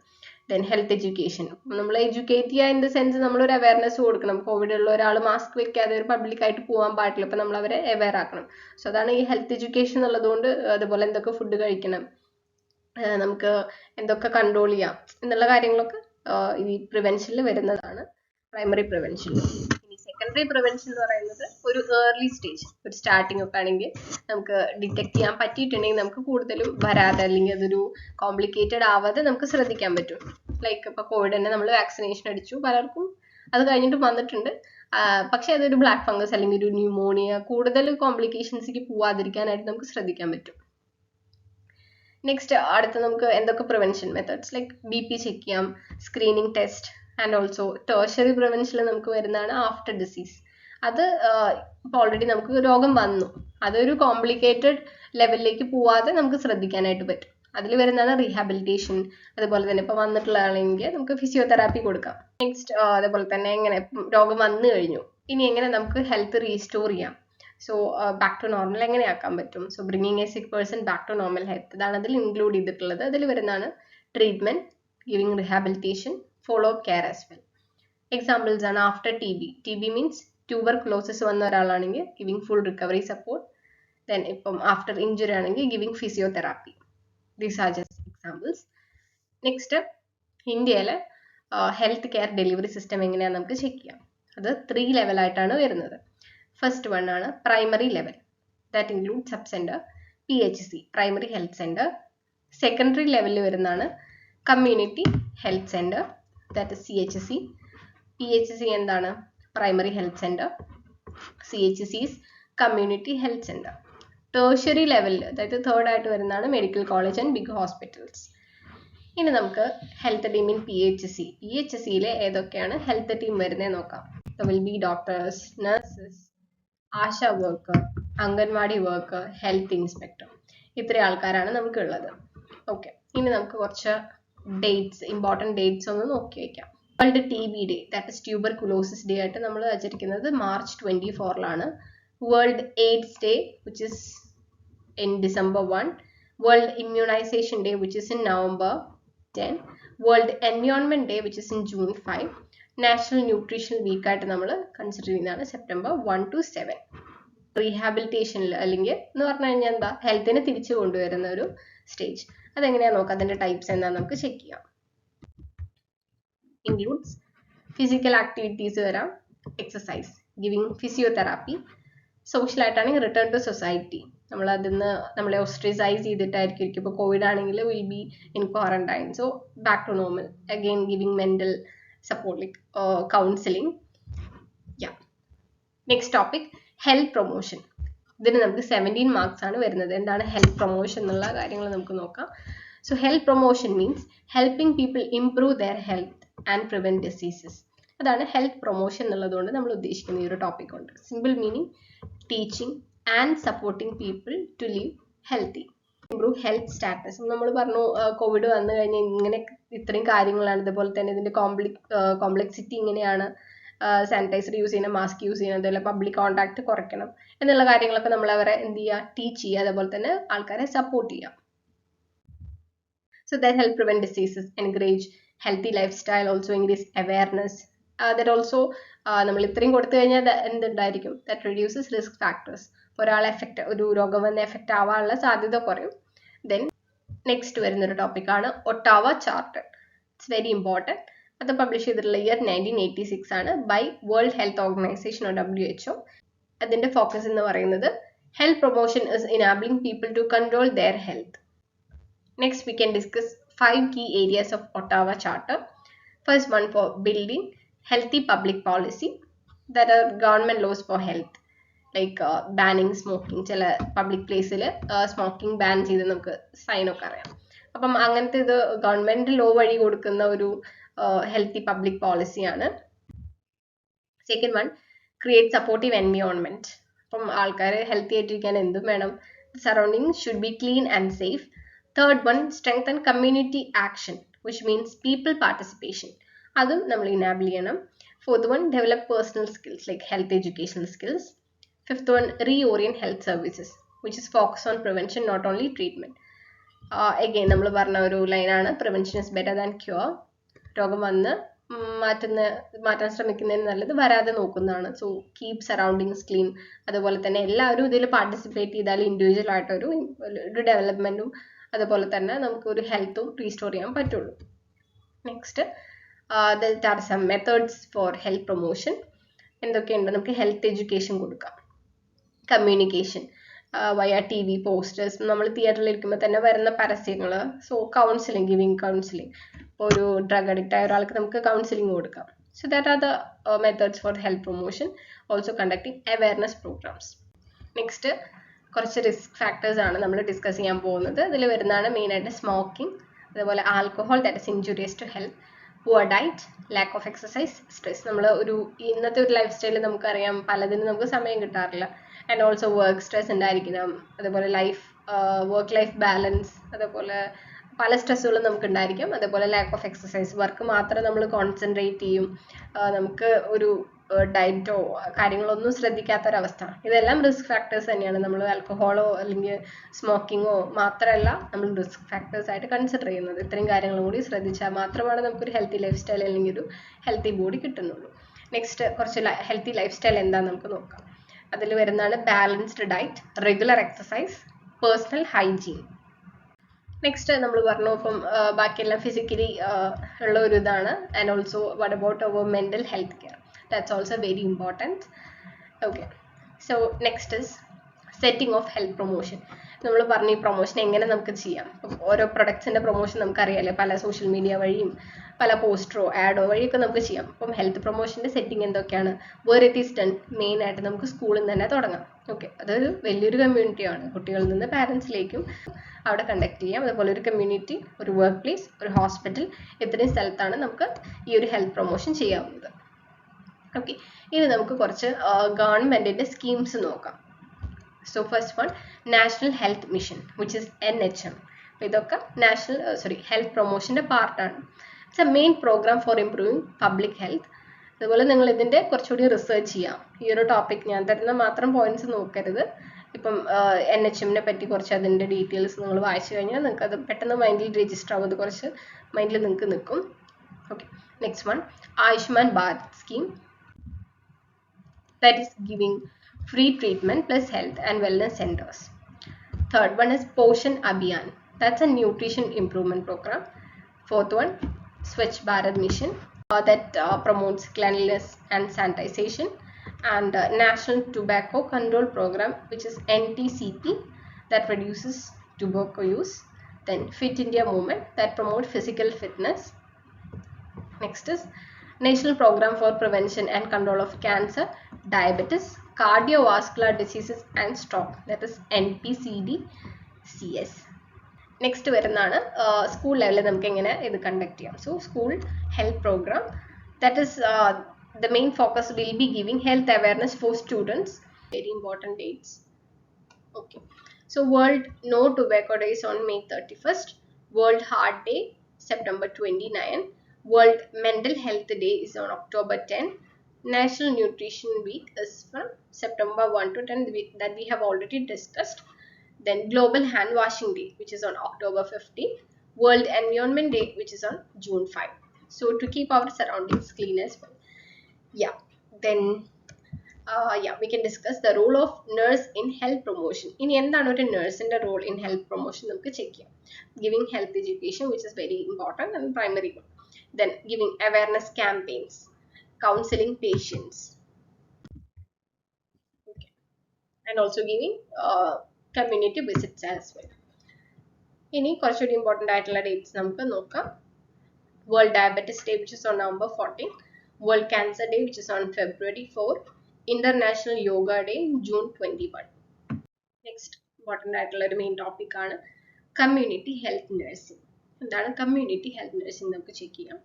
ദെൻ ഹെൽത്ത് എഡ്യൂക്കേഷൻ, നമ്മൾ എഡ്യൂക്കേറ്റ് ചെയ്യുക ഇൻ ദ സെൻസ് നമ്മളൊരു അവയർനെസ് കൊടുക്കണം. കോവിഡ് ഉള്ള ഒരാൾ മാസ്ക് വെക്കാതെ ഒരു പബ്ലിക്കായിട്ട് പോകാൻ പാടില്ല, അപ്പോൾ നമ്മൾ അവരെ അവെയർ ആക്കണം. സോ അതാണ് ഈ ഹെൽത്ത് എഡ്യൂക്കേഷൻ എന്നുള്ളതുകൊണ്ട്. അതുപോലെ എന്തൊക്കെ ഫുഡ് കഴിക്കണം, നമുക്ക് എന്തൊക്കെ കൺട്രോൾ ചെയ്യാം എന്നുള്ള കാര്യങ്ങളൊക്കെ ഈ പ്രിവെൻഷനിൽ വരുന്നതാണ്, പ്രൈമറി പ്രിവെൻഷനിൽ. ഇനി സെക്കൻഡറി പ്രിവെൻഷൻ എന്ന് പറയുന്നത് ഒരു ഏർലി സ്റ്റേജ്, ഒരു സ്റ്റാർട്ടിംഗ് ഒക്കെ ആണെങ്കിൽ നമുക്ക് ഡിറ്റക്ട് ചെയ്യാൻ പറ്റിയിട്ടുണ്ടെങ്കിൽ നമുക്ക് കൂടുതലും വരാതെ അല്ലെങ്കിൽ അതൊരു കോംപ്ലിക്കേറ്റഡ് ആവാതെ നമുക്ക് ശ്രദ്ധിക്കാൻ പറ്റും. ലൈക്ക് ഇപ്പോൾ കോവിഡ് തന്നെ നമ്മൾ വാക്സിനേഷൻ അടിച്ചു, പലർക്കും അത് കഴിഞ്ഞിട്ട് വന്നിട്ടുണ്ട്. പക്ഷെ അതൊരു ബ്ലാക്ക് ഫംഗസ് അല്ലെങ്കിൽ ഒരു ന്യൂമോണിയ, കൂടുതൽ കോംപ്ലിക്കേഷൻസിലേക്ക് പോവാതിരിക്കാനായിട്ട് നമുക്ക് ശ്രദ്ധിക്കാൻ പറ്റും. നെക്സ്റ്റ് അടുത്ത നമുക്ക് എന്തൊക്കെ prevention methods, like BP check ചെയ്യാം, screening test, and also tertiary പ്രിവെൻഷനിൽ നമുക്ക് വരുന്നതാണ് ആഫ്റ്റർ ഡിസീസ്. അത് ഇപ്പോൾ ഓൾറെഡി നമുക്ക് രോഗം വന്നു, അതൊരു കോംപ്ലിക്കേറ്റഡ് ലെവലിലേക്ക് പോവാതെ നമുക്ക് ശ്രദ്ധിക്കാനായിട്ട് പറ്റും. അതിൽ വരുന്നതാണ് റീഹാബിലിറ്റേഷൻ. അതുപോലെ തന്നെ ഇപ്പോൾ വന്നിട്ടുള്ളതാണെങ്കിൽ നമുക്ക് ഫിസിയോതെറാപ്പി കൊടുക്കാം. നെക്സ്റ്റ് അതുപോലെ തന്നെ എങ്ങനെ രോഗം വന്നു കഴിഞ്ഞു, ഇനി എങ്ങനെ നമുക്ക് ഹെൽത്ത് റീസ്റ്റോർ ചെയ്യാം. സോ ബാക്ക് ടു നോർമൽ എങ്ങനെ ആക്കാൻ പറ്റും? So bringing a sick person back to normal health, ഇതാണ് അതിൽ ഇൻക്ലൂഡ് ചെയ്തിട്ടുള്ളത്. അതിൽ വരുന്നതാണ് treatment, giving rehabilitation, follow up care as well. Examples ആണ് ആഫ്റ്റർ TB മീൻസ് ട്യൂബർകുലോസിസ് വന്ന ഒരാളാണെങ്കിൽ giving full recovery support. Then ഇപ്പം ആഫ്റ്റർ ഇഞ്ചുറി ആണെങ്കിൽ giving physiotherapy. These are just examples. Next ഇന്ത്യയിലെ ഹെൽത്ത് കെയർ ഡെലിവറി സിസ്റ്റം എങ്ങനെയാണ് നമുക്ക് check ചെയ്യാം. അത് 3 ലെവലായിട്ടാണ് വരുന്നത്. ഫസ്റ്റ് വൺ ആണ് primary level, that include sub center, PHC primary health center. Secondary ലെവലിൽ വരുന്നതാണ് community health center, that is CHC. PHC എന്താണ്? Primary health center. CHC is community health center. Tertiary ലെവലിൽ, അതായത് തേർഡ് ആയിട്ട് വരുന്നതാണ് medical college and big hospitals. ഇനി നമുക്ക് health team in PHCയിലെ ഏതൊക്കെയാണ് ഹെൽത്ത് ടീം വരുന്നത് നോക്കാം. Will be doctors, nurses, ASHA worker, anganwadi worker, health inspector. ഇത്രയും ആൾക്കാരാണ് നമുക്കുള്ളത്. ഓക്കെ, ഇനി നമുക്ക് കുറച്ച് ഡേറ്റ്സ്, ഇമ്പോർട്ടൻറ്റ് ഡേറ്റ്സ് ഒന്ന് നോക്കി വയ്ക്കാം. World TB day, that is tuberculosis day ആയിട്ട് നമ്മൾ ആചരിക്കുന്നത് March 24 world AIDS day which is in December 1. World immunization day which is in November 10. World environment day which is in June 5. National nutrition week ആയിട്ട് നമ്മൾ consider ചെയ്യുന്നതാണ് September 1 to 7. റീഹാബിലിറ്റേഷനിൽ അല്ലെങ്കിൽ എന്ന് പറഞ്ഞു കഴിഞ്ഞാൽ എന്താ, ഹെൽത്തിനെ തിരിച്ചു കൊണ്ടുവരുന്ന ഒരു സ്റ്റേജ്. അതെങ്ങനെയാ നോക്കാം, അതിന്റെ ടൈപ്സ് എന്താ നമുക്ക് ചെക്ക് ചെയ്യാം. ഇൻക്ലൂഡ്സ് ഫിസിക്കൽ ആക്ടിവിറ്റീസ് വരാം, എക്സസൈസ്, ഗിവിംഗ് ഫിസിയോതെറാപ്പി. സോഷ്യൽ ആയിട്ടാണെങ്കിൽ റിട്ടേൺ ടു സൊസൈറ്റി, നമ്മൾ അതിന്ന് നമ്മളെ ഓസ്ട്രൈസൈസ് ചെയ്തിട്ടായിരിക്കും ഇരിക്കും. ഇപ്പോൾ കോവിഡ് ആണെങ്കിൽ will be in quarantine, so back to normal. Again giving mental support like counseling. Yeah, next topic, health promotion. ഇതിന് നമുക്ക് 17 മാർക്സ് ആണ് വരുന്നത്. എന്താണ് ഹെൽത്ത് പ്രൊമോഷൻ എന്നുള്ള കാര്യങ്ങൾ നമുക്ക് നോക്കാം. So health promotion means helping people improve their health and prevent diseases. അതാണ് ഹെൽത്ത് പ്രൊമോഷൻ എന്നുള്ളതുകൊണ്ട് നമ്മൾ ഉദ്ദേശിക്കുന്ന ഈ ഒരു ടോപ്പിക് ഉണ്ട്. Simple meaning teaching and supporting people to live healthy, improve health status. നമ്മൾ പറഞ്ഞു കോവിഡ് വന്നു കഴിഞ്ഞാൽ ഇങ്ങനെ ഇത്രയും കാര്യങ്ങളാണ്, ഇതുപോലെ തന്നെ ഇതിന്റെ കോംപ്ലക്സിറ്റി ഇങ്ങനെയാണ്, സാനിറ്റൈസർ യൂസ് ചെയ്യണം, മാസ്ക് യൂസ് ചെയ്യണം, അതുപോലെ പബ്ലിക് കോൺടാക്ട് കുറയ്ക്കണം എന്നുള്ള കാര്യങ്ങളൊക്കെ നമ്മൾ അവരെ എന്ത് ചെയ്യുക, ടീച്ച് ചെയ്യുക, അതുപോലെ തന്നെ ആൾക്കാരെ സപ്പോർട്ട് ചെയ്യുക. So that help prevent diseases, encourage healthy lifestyle, also increase awareness. That also നമ്മൾ ഇത്രയും കൊടുത്തു കഴിഞ്ഞാൽ എന്തുണ്ടായിരിക്കും, that reduces risk factors. ഒരാളെ എഫക്റ്റ്, ഒരു രോഗം വന്ന് എഫക്റ്റ് ആവാനുള്ള സാധ്യത കുറയും. ദെൻ നെക്സ്റ്റ് വരുന്നൊരു ടോപ്പിക്കാണ് Ottawa charter. It's very important. അത് പബ്ലിഷ് ചെയ്തിട്ടുള്ള ഇയർ 1986 ആണ് by world health organization WHO. അതിന്റെ ഫോക്കസ് എന്ന് പറയുന്നത് health promotion is enabling people to control their health. Next, we can discuss 5 key areas of Ottawa Charter. First one, for building healthy public policy. There are government laws for health, like banning smoking. ചില public പ്ലേസിൽ smoking ban ചെയ്ത് നമുക്ക് സൈനൊക്കെ അറിയാം. അപ്പം അങ്ങനത്തെ ഇത് government law വഴി കൊടുക്കുന്ന ഒരു ഹെൽത്തി പബ്ലിക് പോളിസിയാണ്. Second one, create supportive environment. അപ്പം ആൾക്കാർ ഹെൽത്തി ആയിട്ടിരിക്കാൻ എന്തും വേണം. Surrounding should be clean and safe. Third one, strengthen community action, which means people participation. അതും നമ്മൾ enable ചെയ്യണം. Fourth one, develop personal skills like health educational skills. Fifth one, reorient health services, which is focus on prevention, not only treatment. Again, നമ്മൾ പറഞ്ഞ ഒരു ലൈനാണ്, prevention is better than cure. രോഗം വന്ന് മാറ്റാൻ ശ്രമിക്കുന്നതിന് നല്ലത് വരാതെ നോക്കുന്നതാണ്. So keep surroundings clean. അതുപോലെ തന്നെ എല്ലാവരും ഇതിൽ പാർട്ടിസിപ്പേറ്റ് ചെയ്താൽ ഇൻഡിവിജ്വൽ ആയിട്ടൊരു ഡെവലപ്മെന്റും അതുപോലെ തന്നെ നമുക്ക് ഒരു ഹെൽത്തും റീസ്റ്റോർ ചെയ്യാൻ പറ്റുള്ളൂ. Next, there are some methods for health promotion. എന്തൊക്കെയുണ്ട്? നമുക്ക് ഹെൽത്ത് എഡ്യൂക്കേഷൻ കൊടുക്കാം, കമ്മ്യൂണിക്കേഷൻ വയ TV, പോസ്റ്റേഴ്സ്, നമ്മൾ തിയേറ്ററിൽ ഇരിക്കുമ്പോൾ തന്നെ വരുന്ന പരസ്യങ്ങൾ. So counselling, giving counselling. ഇപ്പോൾ ഒരു ഡ്രഗ് അഡിക്റ്റ് ആയ ഒരാൾക്ക് നമുക്ക് കൗൺസിലിംഗ് കൊടുക്കാം. So that are the methods for health promotion. Also conducting awareness programs. Next, കുറച്ച് റിസ്ക് ഫാക്ടേഴ്സ് ആണ് നമ്മൾ ഡിസ്കസ് ചെയ്യാൻ പോകുന്നത്. ഇതിൽ വരുന്നതാണ് മെയിനായിട്ട് സ്മോക്കിംഗ്, അതുപോലെ alcohol, that is injurious to health, poor diet, lack of exercise, stress. നമ്മൾ ഇന്നത്തെ ഒരു ലൈഫ് സ്റ്റൈലിൽ നമുക്കറിയാം പലതിനും നമുക്ക് സമയം കിട്ടാറില്ല. ആൻഡ് ഓൾസോ വർക്ക് സ്ട്രെസ് ഉണ്ടായിരിക്കണം, അതുപോലെ വർക്ക് ലൈഫ് ബാലൻസ്, അതുപോലെ പല സ്ട്രെസ്സുകളും നമുക്ക് ഉണ്ടായിരിക്കും. അതുപോലെ ലാക്ക് ഓഫ് എക്സസൈസ്, വർക്ക് മാത്രം നമ്മൾ കോൺസെൻട്രേറ്റ് ചെയ്യും, നമുക്ക് ഒരു ഡയറ്റോ കാര്യങ്ങളൊന്നും ശ്രദ്ധിക്കാത്തൊരവസ്ഥ. ഇതെല്ലാം റിസ്ക് ഫാക്ടേഴ്സ് തന്നെയാണ്. നമ്മൾ ആൽക്കഹോളോ അല്ലെങ്കിൽ സ്മോക്കിങ്ങോ മാത്രമല്ല നമ്മൾ റിസ്ക് ഫാക്ടേഴ്സ് ആയിട്ട് കൺസിഡർ ചെയ്യുന്നത്. ഇത്രയും കാര്യങ്ങളും കൂടി ശ്രദ്ധിച്ചാൽ മാത്രമാണ് നമുക്കൊരു ഹെൽത്തി ലൈഫ് സ്റ്റൈൽ അല്ലെങ്കിൽ ഒരു ഹെൽത്തി ബോഡി കിട്ടുന്നുള്ളൂ. നെക്സ്റ്റ്, കുറച്ച് ഹെൽത്തി ലൈഫ് സ്റ്റൈൽ എന്താണെന്ന് നമുക്ക് നോക്കാം. അതിൽ വരുന്നതാണ് balanced diet, regular exercise, personal hygiene. Next നമ്മൾ പറഞ്ഞു, ഇപ്പം ബാക്കിയെല്ലാം ഫിസിക്കലി ഉള്ള ഒരു ഇതാണ്. And also what about our mental health care, that's also very important. Okay, so next is setting of health promotion. നമ്മൾ പറഞ്ഞ ഈ പ്രൊമോഷൻ എങ്ങനെ നമുക്ക് ചെയ്യാം. ഓരോ പ്രൊഡക്ട്സിന്റെ പ്രൊമോഷൻ നമുക്കറിയാലോ, പല സോഷ്യൽ മീഡിയ വഴിയും പല പോസ്റ്ററോ ആഡോ വഴിയൊക്കെ നമുക്ക് ചെയ്യാം. അപ്പം ഹെൽത്ത് പ്രൊമോഷന്റെ സെറ്റിംഗ് എന്തൊക്കെയാണ്, where it is done, main ആയിട്ട് നമുക്ക് സ്കൂളിൽ നിന്ന് തന്നെ തുടങ്ങാം. ഓക്കെ, അതൊരു വലിയൊരു കമ്മ്യൂണിറ്റിയാണ്, കുട്ടികളിൽ നിന്ന് പാരൻസിലേക്കും അവിടെ കണ്ടക്ട് ചെയ്യാം. അതുപോലെ ഒരു കമ്മ്യൂണിറ്റി, ഒരു വർക്ക് പ്ലേസ്, ഒരു ഹോസ്പിറ്റൽ, ഇത്രയും സ്ഥലത്താണ് നമുക്ക് ഈ ഒരു ഹെൽത്ത് പ്രൊമോഷൻ ചെയ്യാവുന്നത്. ഓക്കെ, ഇനി നമുക്ക് കുറച്ച് ഗവൺമെന്റിന്റെ സ്കീംസ് നോക്കാം. So first one, national health mission, which is NHM. ഇതൊക്കെ ഹെൽത്ത് പ്രൊമോഷന്റെ പാർട്ടാണ്. It's a main program for improving public health. അതുപോലെ നിങ്ങൾ ഇതിന്റെ കുറച്ചുകൂടി റിസർച്ച് ചെയ്യാം. ഈ ഒരു ടോപ്പിക് ഞാൻ തരുന്ന മാത്രം പോയിന്റ്സ് നോക്കരുത്. ഇപ്പം NHM-നെ പറ്റി കുറച്ച് അതിന്റെ ഡീറ്റെയിൽസ് നിങ്ങൾ വായിച്ചു കഴിഞ്ഞാൽ നിങ്ങൾക്ക് അത് പെട്ടെന്ന് മൈൻഡിൽ രജിസ്റ്റർ ആവും, അത് കുറച്ച് മൈൻഡിൽ നിങ്ങൾക്ക് നിൽക്കും. Okay, next one, Ayushman Bharat scheme, that is giving free treatment plus health and wellness centers. Third one is Poshan Abhiyan, that's a nutrition improvement program. Fourth one, Swachh Bharat Mission, that promotes cleanliness and sanitization. And National Tobacco Control Program, which is NTCP, that reduces tobacco use. Then Fit India Movement, that promotes physical fitness. Next is National Program for Prevention and Control of Cancer, Diabetes, Cardiovascular Diseases and Stroke, that is NPCD-CS. Next വരുന്നതാണ് school ലെവലിൽ നമുക്ക് എങ്ങനെ ഇത് conduct ചെയ്യാം. So school health program, that is the main focus will be giving health awareness for students. Very important dates. Okay, so World No Tobacco Day is on May 31st, World Heart Day September 29, World Mental Health Day is on October 10, National Nutrition Week is from September 1 to 10, that we have already discussed. Then Global Hand Washing Day, which is on October 15. World Environment Day, which is on June 5. So to keep our surroundings clean as well. Yeah. Then we can discuss the role of nurse in health promotion. ഇനി എന്താണ് ഒരു നഴ്സിന്റെ role in health promotion നമുക്ക് check ചെയ്യാം. Giving health education which is very important and primary one. Then giving awareness campaigns, counseling patients, okay, and also giving community visits as well. ഇനി കുറച്ചുകൂടി important ആയിട്ടുള്ള dates നമുക്ക് നോക്കാം. World Diabetes Day, which is on November 14. World Cancer Day, which is on February 4. International Yoga Day, June 21. Next important ആയിട്ടുള്ള ഒരു main topic ആണ് community health nursing. എന്താണ് community health nursing നമുക്ക് ചെക്ക് ചെയ്യാം.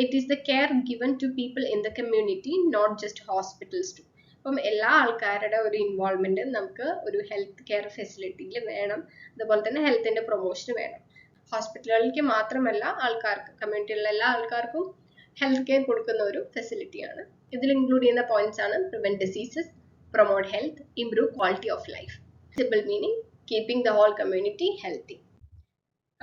It is the care given to people in the community, not just hospitals too. അപ്പം എല്ലാ ആൾക്കാരുടെ ഒരു ഇൻവോൾവ്മെന്റ് നമുക്ക് ഒരു ഹെൽത്ത് കെയർ ഫെസിലിറ്റിയിൽ വേണം. അതുപോലെ തന്നെ ഹെൽത്തിന്റെ പ്രൊമോഷൻ വേണം. ഹോസ്പിറ്റലുകൾക്ക് മാത്രമല്ല, ആൾക്കാർക്ക്, കമ്മ്യൂണിറ്റിയിലുള്ള എല്ലാ ആൾക്കാർക്കും ഹെൽത്ത് കെയർ കൊടുക്കുന്ന ഒരു ഫെസിലിറ്റിയാണ്. ഇതിൽ ഇൻക്ലൂഡ് ചെയ്യുന്ന പോയിന്റ്സ് ആണ് prevent diseases, promote health, improve quality of life. Simple meaning keeping the whole community healthy.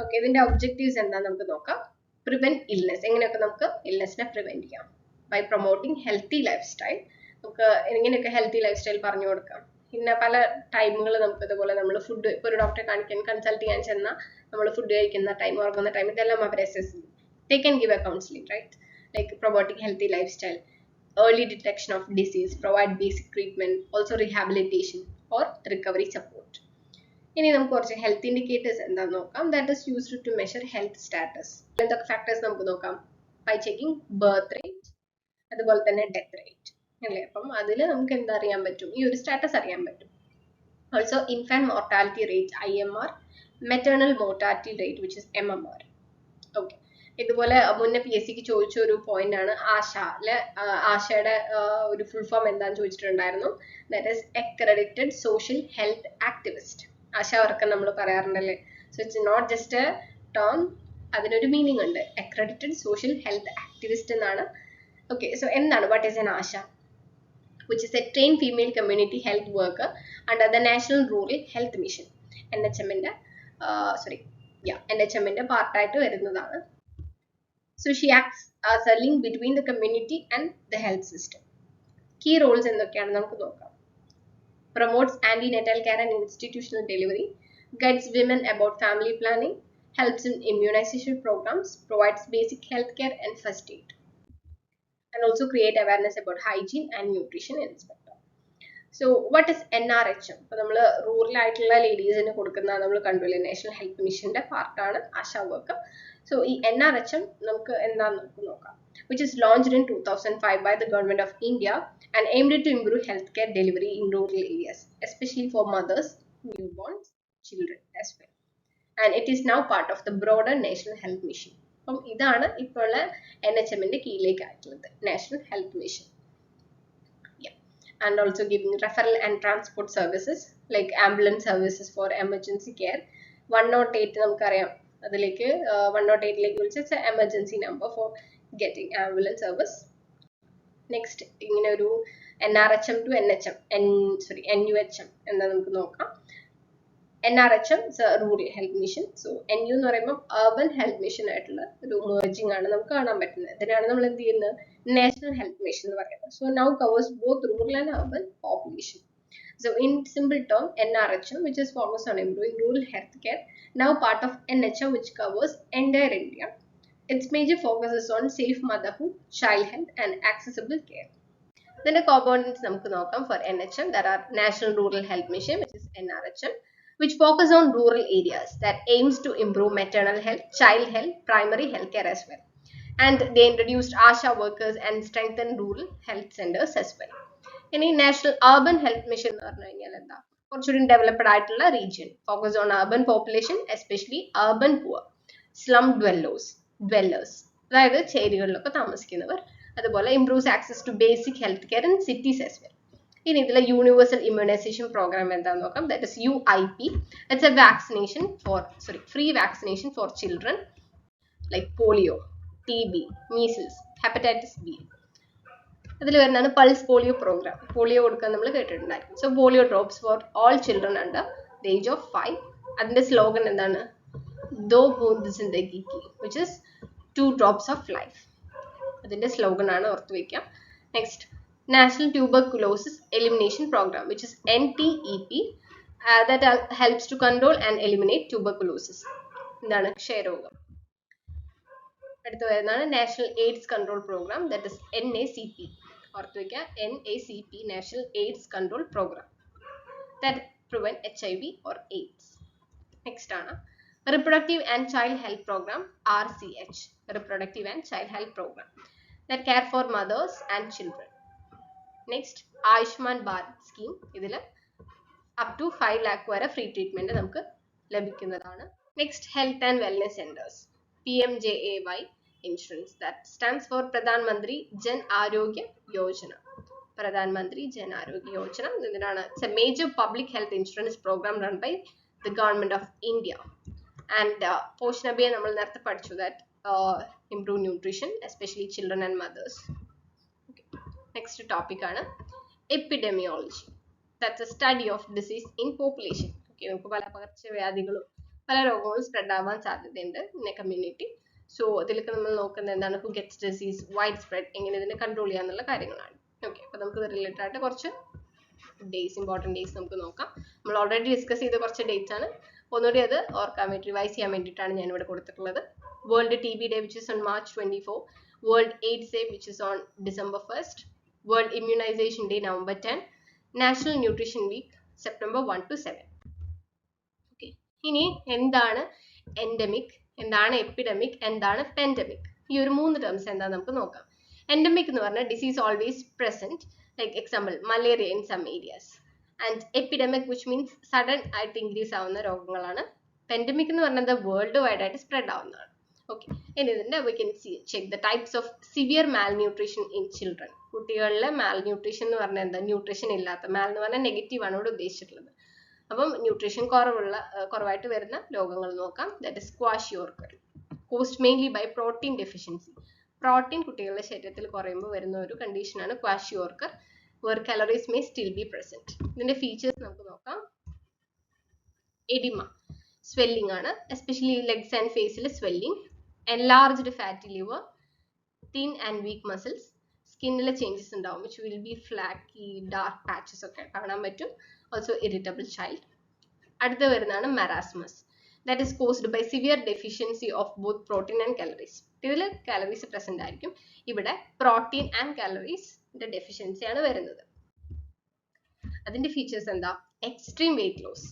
Okay, ഇതിന്റെ ഒബ്ജക്റ്റീവ്സ് എന്താണെന്ന് നമുക്ക് നോക്കാം. പ്രിവെന്റ് ഇൽനെസ്, എങ്ങനെയൊക്കെ നമുക്ക് ഇൽനെസ്സിനെ പ്രിവെന്റ് ചെയ്യാം. By promoting healthy lifestyle, നമുക്ക് എങ്ങനെയൊക്കെ ഹെൽത്തി ലൈഫ് സ്റ്റൈൽ പറഞ്ഞു കൊടുക്കാം. പിന്നെ പല ടൈമുകൾ നമുക്ക് ഇതുപോലെ നമ്മൾ ഫുഡ്, ഇപ്പോൾ ഒരു ഡോക്ടറെ കാണിക്കാൻ കൺസൾട്ട് ചെയ്യാൻ ചെന്നാൽ നമ്മൾ ഫുഡ് കഴിക്കുന്ന ടൈം, ഉറങ്ങുന്ന ടൈം, ഇതെല്ലാം അവർ അസസ് ചെയ്യും. They can give a counseling, right? Like promoting healthy lifestyle, early detection of disease, provide basic treatment, also rehabilitation or recovery support. ഇനി നമുക്ക് കുറച്ച് ഹെൽത്ത് ഇൻഡിക്കേറ്റേഴ്സ് എന്താണെന്ന് നോക്കാം. That is used to measure health status. എന്തൊക്കെ factors നമുക്ക് നോക്കാം. By checking birth rate, അതുപോലെ തന്നെ ഡെത്ത് റേറ്റ് അല്ലേ. അപ്പം അതിൽ നമുക്ക് എന്താ അറിയാൻ പറ്റും, ഈ ഒരു സ്റ്റാറ്റസ് അറിയാൻ പറ്റും. Also infant mortality rate IMR, maternal mortality rate which is MMR. Okay, ഇതുപോലെ മുന്നേ PSC ചോദിച്ച ഒരു പോയിന്റ് ആണ് ആശ അല്ലെ. ആശയുടെ ഒരു ഫുൾ ഫോം എന്താന്ന് ചോദിച്ചിട്ടുണ്ടായിരുന്നു. That is accredited social health activist. ASHA work നമ്മൾ പറയാറുണ്ടല്ലേ. So it's not just a term, അതിനൊരു മീനിങ് ഉണ്ട്. അക്രഡിറ്റഡ് സോഷ്യൽ ഹെൽത്ത് ആക്ടിവിസ്റ്റ് എന്നാണ്. ഓക്കെ, സോ എന്താണ് what is an ASHA? which is a trained female community health worker under the National Rural Health Mission. NHM-ന്റെ NHM-ന്റെ പാർട്ടായിട്ട് വരുന്നതാണ്. So she acts as a link between the community and the health system. Key roles എന്തൊക്കെയാണെന്ന് നമുക്ക് നോക്കാം. Promotes antenatal care and institutional delivery, guides women about family planning, helps in immunization programs, provides basic health care and first aid, and also create awareness about hygiene and nutrition in inspector. So what is NRHM? ഇപ്പോൾ നമ്മൾ rural ആയിട്ടുള്ള ലേഡീസിന് കൊടുക്കുന്ന നമ്മൾ കണ്ടുല്ലേ, national health മിഷന്റെ പാർട്ടാണ് ASHA work. So ഈ NRHM നമുക്ക് എന്താണെന്ന് നോക്കാം. which is launched in 2005 by the government of India and aimed to improve healthcare delivery in rural areas, especially for mothers, newborns, children as well. And it is now part of the broader national health mission. അപ്പം ഇതാണ് ഇപ്പോൾ NHM-ന്റെ കീഴിലേക്ക് ആയിട്ടുള്ളത്, national health mission. And also giving referral and transport services like ambulance services for emergency care. 108 നമുക്കറിയാം, അതിലേക്ക് 108ലേക്ക് വിളിച്ച emergency number for getting ambulance service. Next ഇങ്ങനെ ഒരു NRHM to NUHM എന്താ നമുക്ക് നോക്കാം. NRHM is a rural health mission. So NU എന്ന് പറയുമ്പോൾ urban health mission ആയിട്ടുള്ള ഒരു merging ആണ് നമുക്ക് കാണാൻ പറ്റുന്നത്. ഇതിനാണ് നമ്മൾ എന്ത് ചെയ്യുന്നത്, national health mission എന്ന് പറയുന്നത്. So now covers both rural and urban population. So in simple term, NRHM, which is focused on improving rural health care, now part of NHM, which covers entire India. Its major focus is on safe motherhood, child health and accessible care. Then the components namukku nokkam for NHM. There are National Rural Health Mission, which is NRHM, which focus on rural areas that aims to improve maternal health, child health, primary health care as well. And they introduced ASHA workers and strengthened rural health centers as well. In National Urban Health Mission എന്ന് പറഞ്ഞു കഴിഞ്ഞാൽ എന്താ, കുറച്ചുകൂടി developed ആയിട്ടുള്ള region, focus on urban population, especially urban poor, slum dwellers, അതായത് ചേരികളിലൊക്കെ താമസിക്കുന്നവർ. അതുപോലെ improves access to basic health care in cities as well. ഇനി ഇതിലെ യൂണിവേഴ്സൽ ഇമ്മ്യൂണൈസേഷൻ പ്രോഗ്രാം എന്താണെന്ന് നോക്കാം. That is UIP. It's a free vaccination for children like polio, TB, measles, hepatitis B. അതിൽ വരുന്നതാണ് പൾസ് പോളിയോ പ്രോഗ്രാം. പോളിയോ കൊടുക്കാൻ നമ്മൾ കേട്ടിട്ടുണ്ടായിരിക്കും. So polio drops for all children under the age of 5. അതിന്റെ slogan എന്താണ്? ദോ ബൂന്ദ് സിന്ദഗി കി, which is 2 drops of life. അതിന്റെ സ്ലോഗൻ ആണ്, ഓർത്ത് വെക്കാം. Next, national tuberculosis elimination programme, which is NTEP, that helps to control and eliminate tuberculosis. എന്താണ്? ക്ഷയരോഗം. അടുത്ത വരുന്നതാണ് national AIDS control programme, that is NACP. ഓർത്ത് വെക്കുക, NACP, national AIDS control programme, that prevent HIV or AIDS. Next ആണ് reproductive and child health programme, RCH, reproductive and child health programme, that care for mothers and children. Next, Ayushman Bharat scheme. ഇതിൽ up to 5 lakh വരെ free treatment നമുക്ക് ലഭിക്കുന്നതാണ്. Next, health and wellness centres, PMJAY insurance, that stands for Pradhan Mantri Jan Arogya Yojana. Pradhan Mantri Jan Arogya Yojana ഇതിനാണ്. It's a major public health insurance programme run by the government of India. And Poshan അബിയെ നമ്മൾ നേരത്തെ പഠിച്ചു, that improve nutrition, especially children and mothers. Okay. Next topic ആണ് epidemiology. That's a study of disease in population. Okay, നമുക്ക് പല പകർച്ചവ്യാധികളും പല രോഗങ്ങളും spread ആവാൻ സാധ്യതയുണ്ട് in a community. സോ ഇതിലൊക്കെ നമ്മൾ നോക്കുന്നത് എന്താണ്? who gets disease, wide spread, എങ്ങനെ ഇതിനെ കൺട്രോൾ ചെയ്യാന്നുള്ള കാര്യങ്ങളാണ്. ഓക്കെ, അപ്പൊ നമുക്ക് ഇത് റിലേറ്റഡ് ആയിട്ട് കുറച്ച് ഇമ്പോർട്ടൻറ്റ് ഡേയ്സ് നമുക്ക് നോക്കാം. നമ്മൾ ഓൾറെഡി ഡിസ്കസ് ചെയ്ത കുറച്ച് ഡേറ്റ്സ് ആണ്. ഒന്നുകൂടി അത് ഓർക്കാൻ വേണ്ടി റിവൈസ് ചെയ്യാൻ വേണ്ടിയിട്ടാണ് ഞാൻ ഇവിടെ കൊടുത്തിട്ടുള്ളത്. World TB day, which is on March 24. World AIDS day, which is on December 1st. World immunization day, November 10. National nutrition week, September 1 to 7. Okay, ഇനി എന്താണ് എൻഡമിക്, എന്താണ് എപ്പിഡമിക്, എന്താണ് പെൻഡമിക്? ഈ ഒരു 3 ടേംസ് എന്താ നമുക്ക് നോക്കാം. എൻഡമിക് എന്ന് പറഞ്ഞാൽ disease always present, like example malaria in some areas. And epidemic, which means sudden ആയിട്ട് ഇൻക്രീസ് ആവുന്ന രോഗങ്ങളാണ്. പെൻഡമിക് എന്ന് പറഞ്ഞത് വേൾഡ് വൈഡ് ആയിട്ട് സ്പ്രെഡ് ആവുന്നതാണ്. ഓക്കെ, ഇനി ഇതിന്റെ we can check the types of severe malnutrition in children. കുട്ടികളിലെ malnutrition എന്ന് പറഞ്ഞാൽ എന്താ? ന്യൂട്രീഷൻ ഇല്ലാത്ത, മാൽ എന്ന് പറഞ്ഞാൽ നെഗറ്റീവ് ആണ് ഇവിടെ ഉദ്ദേശിച്ചിട്ടുള്ളത്. അപ്പം ന്യൂട്രീഷൻ കുറവായിട്ട് വരുന്ന രോഗങ്ങൾ നോക്കാം. That is kwashiorkor, caused mainly by protein deficiency. Protein കുട്ടികളുടെ ശരീരത്തിൽ കുറയുമ്പോൾ വരുന്ന ഒരു കണ്ടീഷനാണ് kwashiorkor, where calories may still be present. ഇതിന്റെ ഫീച്ചേഴ്സ് നമുക്ക് നോക്കാം. എഡിമ, സ്വെല്ലിംഗ് ആണ്, എസ്പെഷ്യലി ലെഗ്സ് ആൻഡ് ഫേസിൽ swelling. enlarged fatty liver, thin and weak muscles. സ്കിന്നിലെ ചേഞ്ചസ് ഉണ്ടാവും, which will be flaky, dark patches ഒക്കെ കാണാൻ പറ്റും. also irritable child. അടുത്ത വരുന്നതാണ് മറാസ്മസ്, that is caused by severe deficiency of both protein and calories. ഇതിൽ calories present ആയിരിക്കും, ഇവിടെ പ്രോട്ടീൻ ആൻഡ് കാലറീസ് ഡെഫിഷ്യൻസി ആണ് വരുന്നത്. അതിന്റെ ഫീച്ചേഴ്സ് എന്താ? Extreme weight loss,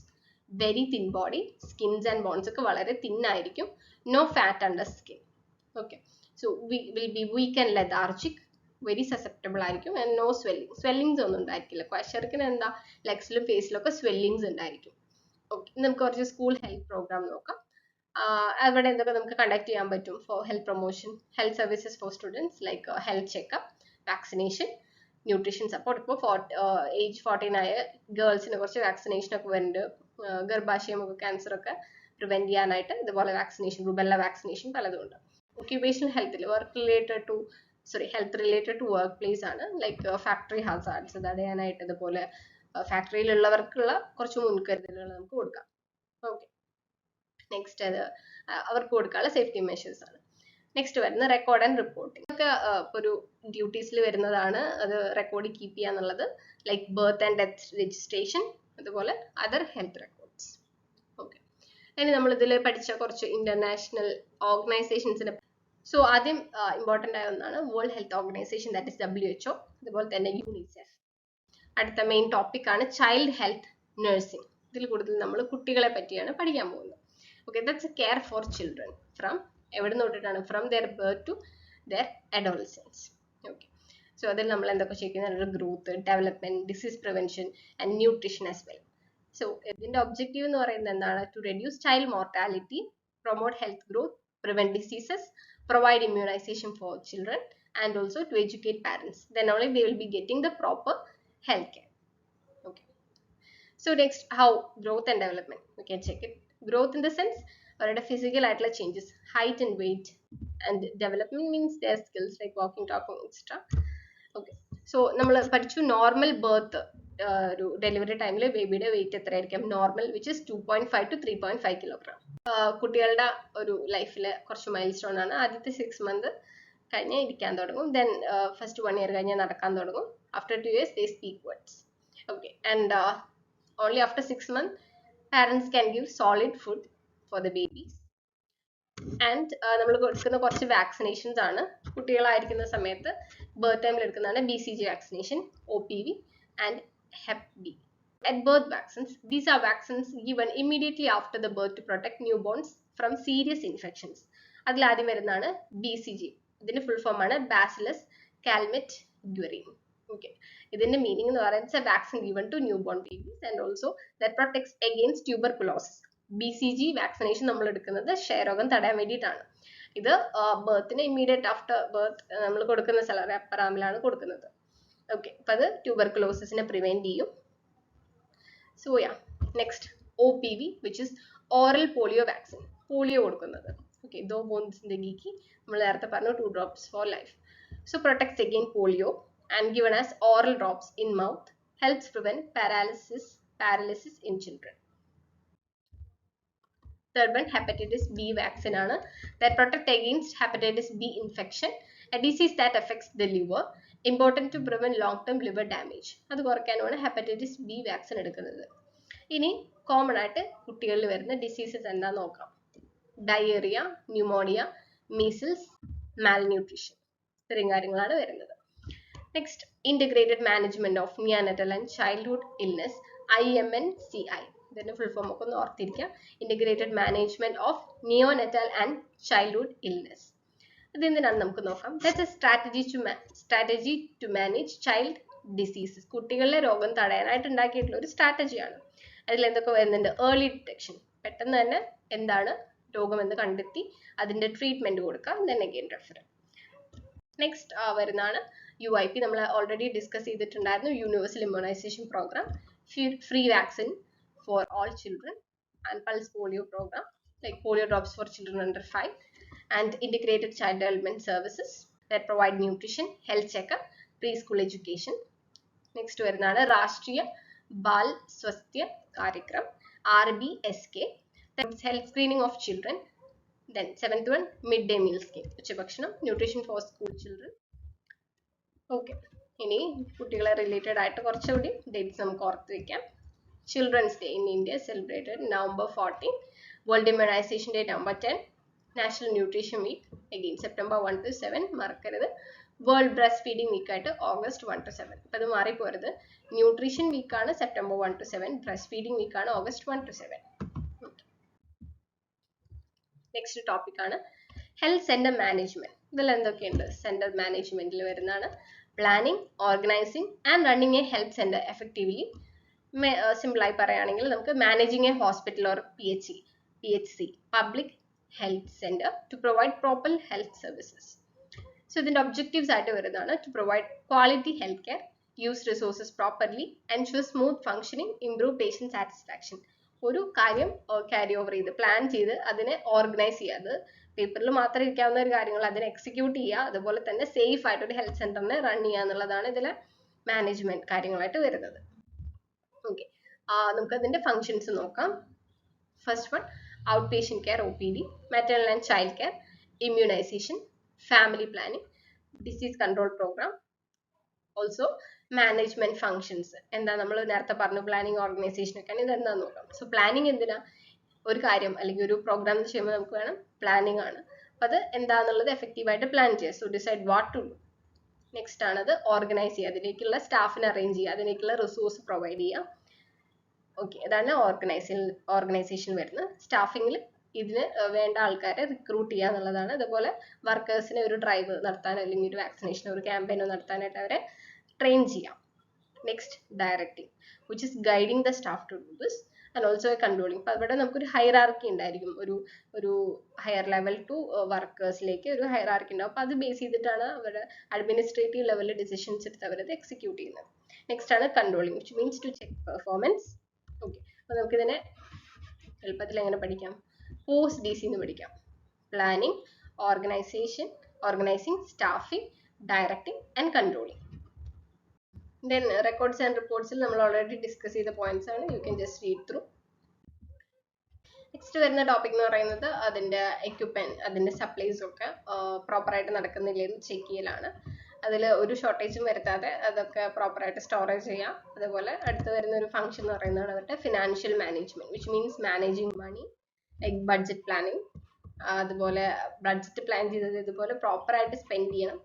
very thin body, skins and bones ഒക്കെ വളരെ തിൻ ആയിരിക്കും, no fat under skin. Okay, so will be weak and lethargic, very susceptible ആയിരിക്കും, ആൻഡ് നോ സ്വെല്ലിങ്സ് ഒന്നും ഉണ്ടായിരിക്കില്ല. ക്വാഷർക്കിന് എന്താ? ലെഗ്സിലും ഫേസിലും ഒക്കെ സ്വെല്ലിങ്സ് ഉണ്ടായിരിക്കും. ഓക്കെ, നമുക്ക് കുറച്ച് സ്കൂൾ ഹെൽത്ത് പ്രോഗ്രാം നോക്കാം. അവിടെ എന്തൊക്കെ നമുക്ക് കണ്ടക്ട് ചെയ്യാൻ പറ്റും? Four health promotion, health services for students like health checkup, vaccination, nutrition support. ഇപ്പോൾ ഏജ് 14 ആയ ഗേൾസിന് കുറച്ച് വാക്സിനേഷൻ ഒക്കെ വരുന്നുണ്ട്. ഗർഭാശയമൊക്കെ ക്യാൻസർ ഒക്കെ പ്രിവെന്റ് ചെയ്യാനായിട്ട് ഇതുപോലെ വാക്സിനേഷൻ, റുബെല്ല വാക്സിനേഷൻ പലതും ഉണ്ട്. ഒക്യുപേഷണൽ ഹെൽത്തിൽ health related to work place ആണ്, ലൈക്ക് ഫാക്ടറി ഹാസാർഡ്സ് തടയാനായിട്ട് ഇതുപോലെ ഫാക്ടറിയിലുള്ളവർക്കുള്ള കുറച്ച് മുൻകരുതലുകൾ നമുക്ക് കൊടുക്കാം. ഓക്കെ, നെക്സ്റ്റ് അത് അവർക്ക് കൊടുക്കാനുള്ള സേഫ്റ്റി മെഷേഴ്സ് ആണ്. നെക്സ്റ്റ് വരുന്ന റെക്കോർഡ് ആൻഡ് റിപ്പോർട്ടിംഗ് ഒക്കെ ഒരു ഡ്യൂട്ടീസിൽ വരുന്നതാണ്. അത് റെക്കോർഡ് കീപ്പ് ചെയ്യുക എന്നുള്ളത്, like birth and death registration, അതുപോലെ അതർ ഹെൽത്ത് റെക്കോർഡ്സ്. ഓക്കെ, ഇനി നമ്മൾ ഇതിൽ പഠിച്ച കുറച്ച് ഇന്റർനാഷണൽ ഓർഗനൈസേഷൻസിന്റെ. സോ ആദ്യം ഇമ്പോർട്ടൻ്റ് ആയ ഒന്നാണ് world health organisation, that is WHO, അതുപോലെ തന്നെ UNICEF. അടുത്ത മെയിൻ ടോപ്പിക് ആണ് ചൈൽഡ് ഹെൽത്ത് നഴ്സിംഗ്. ഇതിൽ കൂടുതൽ നമ്മൾ കുട്ടികളെ പറ്റിയാണ് പഠിക്കാൻ പോകുന്നത്. Okay, that's A care for children from എവിടെ തൊട്ടിട്ടാണ്? From their birth to their adolescence. Okay, so അതിൽ നമ്മൾ എന്തൊക്കെ ചെയ്യുന്നത്? Growth, development, disease prevention and nutrition as well. So ഇതിന്റെ ഒബ്ജക്റ്റീവ് എന്ന് പറയുന്നത് എന്താണ്? To reduce child mortality, promote health growth, prevent diseases, provide immunization for children, and also to educate parents. Then only they will be getting the proper health care. Okay, so next, how growth and development, we can check it. Growth in the sense അവരുടെ physical ആയിട്ടുള്ള changes, height and weight, and development means their skills like walking, talking, etc. Okay, so നമ്മൾ പഠിച്ചു normal birth ഒരു delivery ടൈമിൽ ബേബിയുടെ wait എത്രയായിരിക്കും normal which is 2.5 to 3.5 kilogram. കുട്ടികളുടെ ഒരു ലൈഫിലെ കുറച്ച് മൈൽ സ്റ്റോൺ ആണ്. ആദ്യത്തെ 6 months കഴിഞ്ഞ് ഇരിക്കാൻ തുടങ്ങും, ദെൻ ഫസ്റ്റ് 1 year കഴിഞ്ഞ് നടക്കാൻ തുടങ്ങും. After 2 years they speak words. Okay, and only after 6 months parents can give solid food for the babies. And നമ്മൾ കൊടുക്കുന്ന കുറച്ച് വാക്സിനേഷൻസ് ആണ് കുട്ടികളായിരിക്കുന്ന സമയത്ത് ബർത്ത് ടൈമിൽ എടുക്കുന്നതാണ് BCG vaccination, OPV and Hep B. At birth vaccines, these are vaccines given immediately after the birth to protect newborns from serious infections. അതിൽ ആദ്യം വരുന്നതാണ് BCG. ഇതിന്റെ ഫുൾ ഫോം ആണ് Bacillus calmette-guerin. Okay, ഇതിന്റെ മീനിങ് എന്ന് പറയുന്നത് a vaccine given to newborn babies and also that protects against tuberculosis. BCG vaccination നമ്മൾ എടുക്കുന്നത് ക്ഷയരോഗം തടയാൻ വേണ്ടിയിട്ടാണ്. ഇത് ബർത്തിന് ഇമ്മീഡിയറ്റ് ആഫ്റ്റർ ബർത്ത് നമ്മൾ കൊടുക്കുന്ന സ്ഥലം അപ്പർ ആമിലാണ് കൊടുക്കുന്നത്. ഓക്കെ, അപ്പൊ അത് ട്യൂബർകുലോസിസിനെ പ്രിവെന്റ് ചെയ്യും. So yeah, next OPV which is oral polio vaccine, polio കൊടുക്കുന്നത്. ഓക്കെ, ദോ ബൂന്ദ് സിന്ദഗി കി നമ്മൾ നേരത്തെ പറഞ്ഞു 2 drops for life. So protects against polio and given as oral drops in mouth, helps prevent paralysis in children. Third one, hepatitis B vaccine ആണ്, that protect against hepatitis B infection, a disease that affects the liver, important to prevent long term liver damage. അത് കുറയ്ക്കാനാണ് hepatitis B vaccine എടുക്കുന്നത്. ഇനി common ആയിട്ട് കുട്ടികളിൽ വരുന്ന diseases എന്താന്ന് നോക്കാം. Diarrhoea, pneumonia, measles, malnutrition, ഇത്രയും കാര്യങ്ങളാണ് വരുന്നത്. Next, integrated management of neonatal and childhood illness, IMNCI. ഇതിന്റെ ഫുൾ ഫോം ഒക്കെ ഒന്ന് ഓർത്തിരിക്കാം. Integrated management of neonatal and childhood illness. ഇതെന്തിനാണ് നമുക്ക് നോക്കാം. That's a strategy to manage child diseases. കുട്ടികളിലെ രോഗം തടയാനായിട്ട് ഉണ്ടാക്കിയിട്ടുള്ള ഒരു സ്ട്രാറ്റജിയാണ്. അതിൽ എന്തൊക്കെ വരുന്നുണ്ട്? ഏർലി ഡിറ്റക്ഷൻ, പെട്ടെന്ന് തന്നെ എന്താണ് രോഗമെന്ന് കണ്ടെത്തി അതിന്റെ ട്രീറ്റ്മെന്റ് കൊടുക്കാം. Then again refer. നെക്സ്റ്റ് വരുന്നതാണ് UIP. നമ്മൾ ഓൾറെഡി ഡിസ്കസ് ചെയ്തിട്ടുണ്ടായിരുന്നു. Universal immunization program, free vaccine for all children, and pulse polio program like polio drops for children under 5, and integrated child development services that provide nutrition, health checkup, preschool education. Next വരുന്നതാണ് രാഷ്ട്രീയ ബാൽ Swasthya Karyakram, RBSK, that's health screening of children. Then 7th one, midday meal scheme, ഉച്ചഭക്ഷണം, nutrition for school children. Okay, ഇനി കുട്ടികളെ related ആയിട്ട് കുറച്ചുകൂടി dates നമുക്ക് ഓർത്ത് വെക്കാം. Children's Day in India celebrated November 14, World Immunization Day November 10, National Nutrition Week again September 1 to 7, മറക്കരുത്. World Breastfeeding Week ആയിട്ട് August 1 to 7. ഇപ്പം അത് മാറിപ്പോരുത്. ന്യൂട്രീഷൻ വീക്ക് ആണ് September 1 to 7, Breastfeeding Week ആണ് August 1 to 7. നെക്സ്റ്റ് ടോപ്പിക് ആണ് health center management. ഇതിൽ എന്തൊക്കെയുണ്ട്? Center മാനേജ്മെന്റിൽ വരുന്നതാണ് planning, organizing and running a health center effectively. സിമ്പിളായി പറയുകയാണെങ്കിൽ നമുക്ക് managing a hospital or PHC, public health center, to provide proper health services. So ഇതിന്റെ ഒബ്ജക്റ്റീവ്സ് ആയിട്ട് വരുന്നതാണ് to provide quality health care, use resources properly, ensure smooth functioning, improve patient satisfaction. ഒരു കാര്യം carry over ചെയ്ത് പ്ലാൻ ചെയ്ത് അതിനെ organise ചെയ്യുക. അത് പേപ്പറിൽ മാത്രം ഇരിക്കാവുന്ന ഒരു കാര്യങ്ങൾ അതിനെ എക്സിക്യൂട്ട് ചെയ്യുക. അതുപോലെ തന്നെ സേഫ് ആയിട്ട് ഒരു ഹെൽത്ത് സെന്ററിനെ റൺ ചെയ്യുക എന്നുള്ളതാണ് ഇതിലെ മാനേജ്മെന്റ് കാര്യങ്ങളായിട്ട് വരുന്നത്. ഓക്കെ, നമുക്ക് അതിന്റെ ഫങ്ഷൻസ് നോക്കാം. First one, outpatient care OPD, maternal and child care, immunization, family planning, disease control program. Also management functions എന്താ നമ്മൾ നേരത്തെ പറഞ്ഞു, പ്ലാനിങ്, ഓർഗനൈസേഷൻ ഒക്കെയാണ്. ഇതെന്താന്ന് നോക്കാം. സോ പ്ലാനിങ് എന്തിനാ? ഒരു കാര്യം അല്ലെങ്കിൽ ഒരു പ്രോഗ്രാം ചെയ്യുമ്പോൾ നമുക്ക് വേണം പ്ലാനിങ് ആണ്. അപ്പൊ അത് എന്താന്നുള്ളത് എഫക്റ്റീവായിട്ട് പ്ലാൻ ചെയ്യുക. So decide what to do. Next ആണത് ഓർഗനൈസ് ചെയ്യുക, അതിലേക്കുള്ള സ്റ്റാഫിനെ അറേഞ്ച് ചെയ്യുക, അതിലേക്കുള്ള റിസോഴ്സ് പ്രൊവൈഡ് ചെയ്യുക. ഓക്കെ, അതാണ് ഓർഗനൈസേഷൻ വരുന്നത്. സ്റ്റാഫിങ്ങിൽ ഇതിന് വേണ്ട ആൾക്കാരെ റിക്രൂട്ട് ചെയ്യുക എന്നുള്ളതാണ്. അതുപോലെ വർക്കേഴ്സിനെ ഒരു ഡ്രൈവ് നടത്താനോ അല്ലെങ്കിൽ ഒരു വാക്സിനേഷനോ ഒരു ക്യാമ്പയിനോ നടത്താനായിട്ട് അവരെ ട്രെയിൻ ചെയ്യാം. Next, directing, which is guiding the staff to do this and also controlling. അപ്പോൾ അവിടെ നമുക്കൊരു ഹൈറാർക്കി ഉണ്ടായിരിക്കും. ഒരു ഹയർ ലെവൽ ടു വർക്കേഴ്സിലേക്ക് ഒരു ഹൈറാർക്കി ഉണ്ടാവും. അപ്പോൾ അത് ബേസ് ചെയ്തിട്ടാണ് അവരുടെ അഡ്മിനിസ്ട്രേറ്റീവ് ലെവലിൽ ഡിസിഷൻസ് എടുത്ത് അവരത് എക്സിക്യൂട്ട് ചെയ്യുന്നത്. നെക്സ്റ്റ് ആണ് controlling, which means to check performance. Okay, അപ്പോൾ നമുക്കിതിനെ എളുപ്പത്തിൽ എങ്ങനെ പഠിക്കാം? പോസ്റ്റ് DC എന്ന് പഠിക്കാം. Planning, organizing, staffing, directing and controlling. Then records and reports നമ്മൾ already discuss ചെയ്ത points ആണ്. You can just read through. Next വരുന്ന ടോപ്പിക് എന്ന് പറയുന്നത് അതിന്റെ എക്യുപ്മെന്റ്, അതിന്റെ സപ്ലൈസ് ഒക്കെ പ്രോപ്പർ ആയിട്ട് നടക്കുന്നില്ലെന്ന് ചെക്ക് ചെയ്യലാണ്. അതിൽ ഒരു ഷോർട്ടേജും വരുത്താതെ അതൊക്കെ പ്രോപ്പർ ആയിട്ട് സ്റ്റോറേജ് ചെയ്യാം. അതുപോലെ അടുത്ത് വരുന്ന ഒരു ഫംഗ്ഷൻ എന്ന് പറയുന്നത് അവരുടെ financial management, which means managing money, like budget planning. അതുപോലെ ബഡ്ജറ്റ് പ്ലാൻ ചെയ്തത് ഇതുപോലെ പ്രോപ്പർ ആയിട്ട് സ്പെൻഡ് ചെയ്യണം.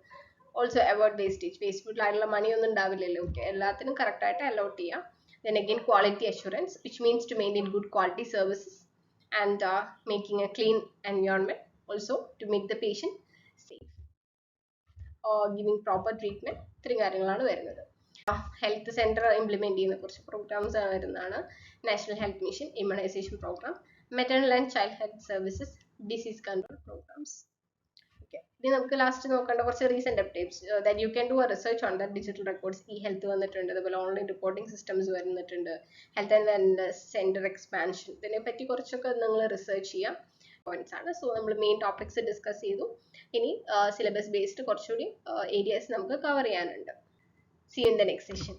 ഓൾസോ അവോയ്ഡ് വേസ്റ്റേജ്, വേസ്റ്റ്ഫുൾ ആയിട്ടുള്ള മണി ഒന്നും ഉണ്ടാവില്ലല്ലോ. ഓക്കെ, എല്ലാത്തിനും കറക്റ്റ് ആയിട്ട് അലോട്ട് ചെയ്യാം. Then again quality assurance, which means to maintain good quality services and making a clean environment, also to make the patient safe, or giving proper treatment. ഇത്രയും കാര്യങ്ങളാണ് വരുന്നത്. Health centre implement ചെയ്യുന്ന കുറച്ച് programmes വരുന്നതാണ്. National health mission, immunization programme, maternal and child health services, disease control programmes. ഇനി നമുക്ക് last നോക്കേണ്ട കുറച്ച് recent updates that you can do a research on that. Digital records, ഈ ഹെൽത്ത് വന്നിട്ടുണ്ട്, അതുപോലെ ഓൺലൈൻ റിപ്പോർട്ടിംഗ് സിസ്റ്റംസ് വരുന്നിട്ടുണ്ട്, health and wellness centre expansion, ഇതിനെ പറ്റി കുറച്ചൊക്കെ നിങ്ങൾ റിസർച്ച് ചെയ്യാം പോയിന്റ്സ് ആണ്. സോ നമ്മൾ മെയിൻ ടോപ്പിക്സ് ഡിസ്കസ് ചെയ്തു. ഇനി സിലബസ് ബേസ്ഡ് കുറച്ചുകൂടി ഏരിയാസ് നമുക്ക് കവർ ചെയ്യാനുണ്ട്. See you in the next session.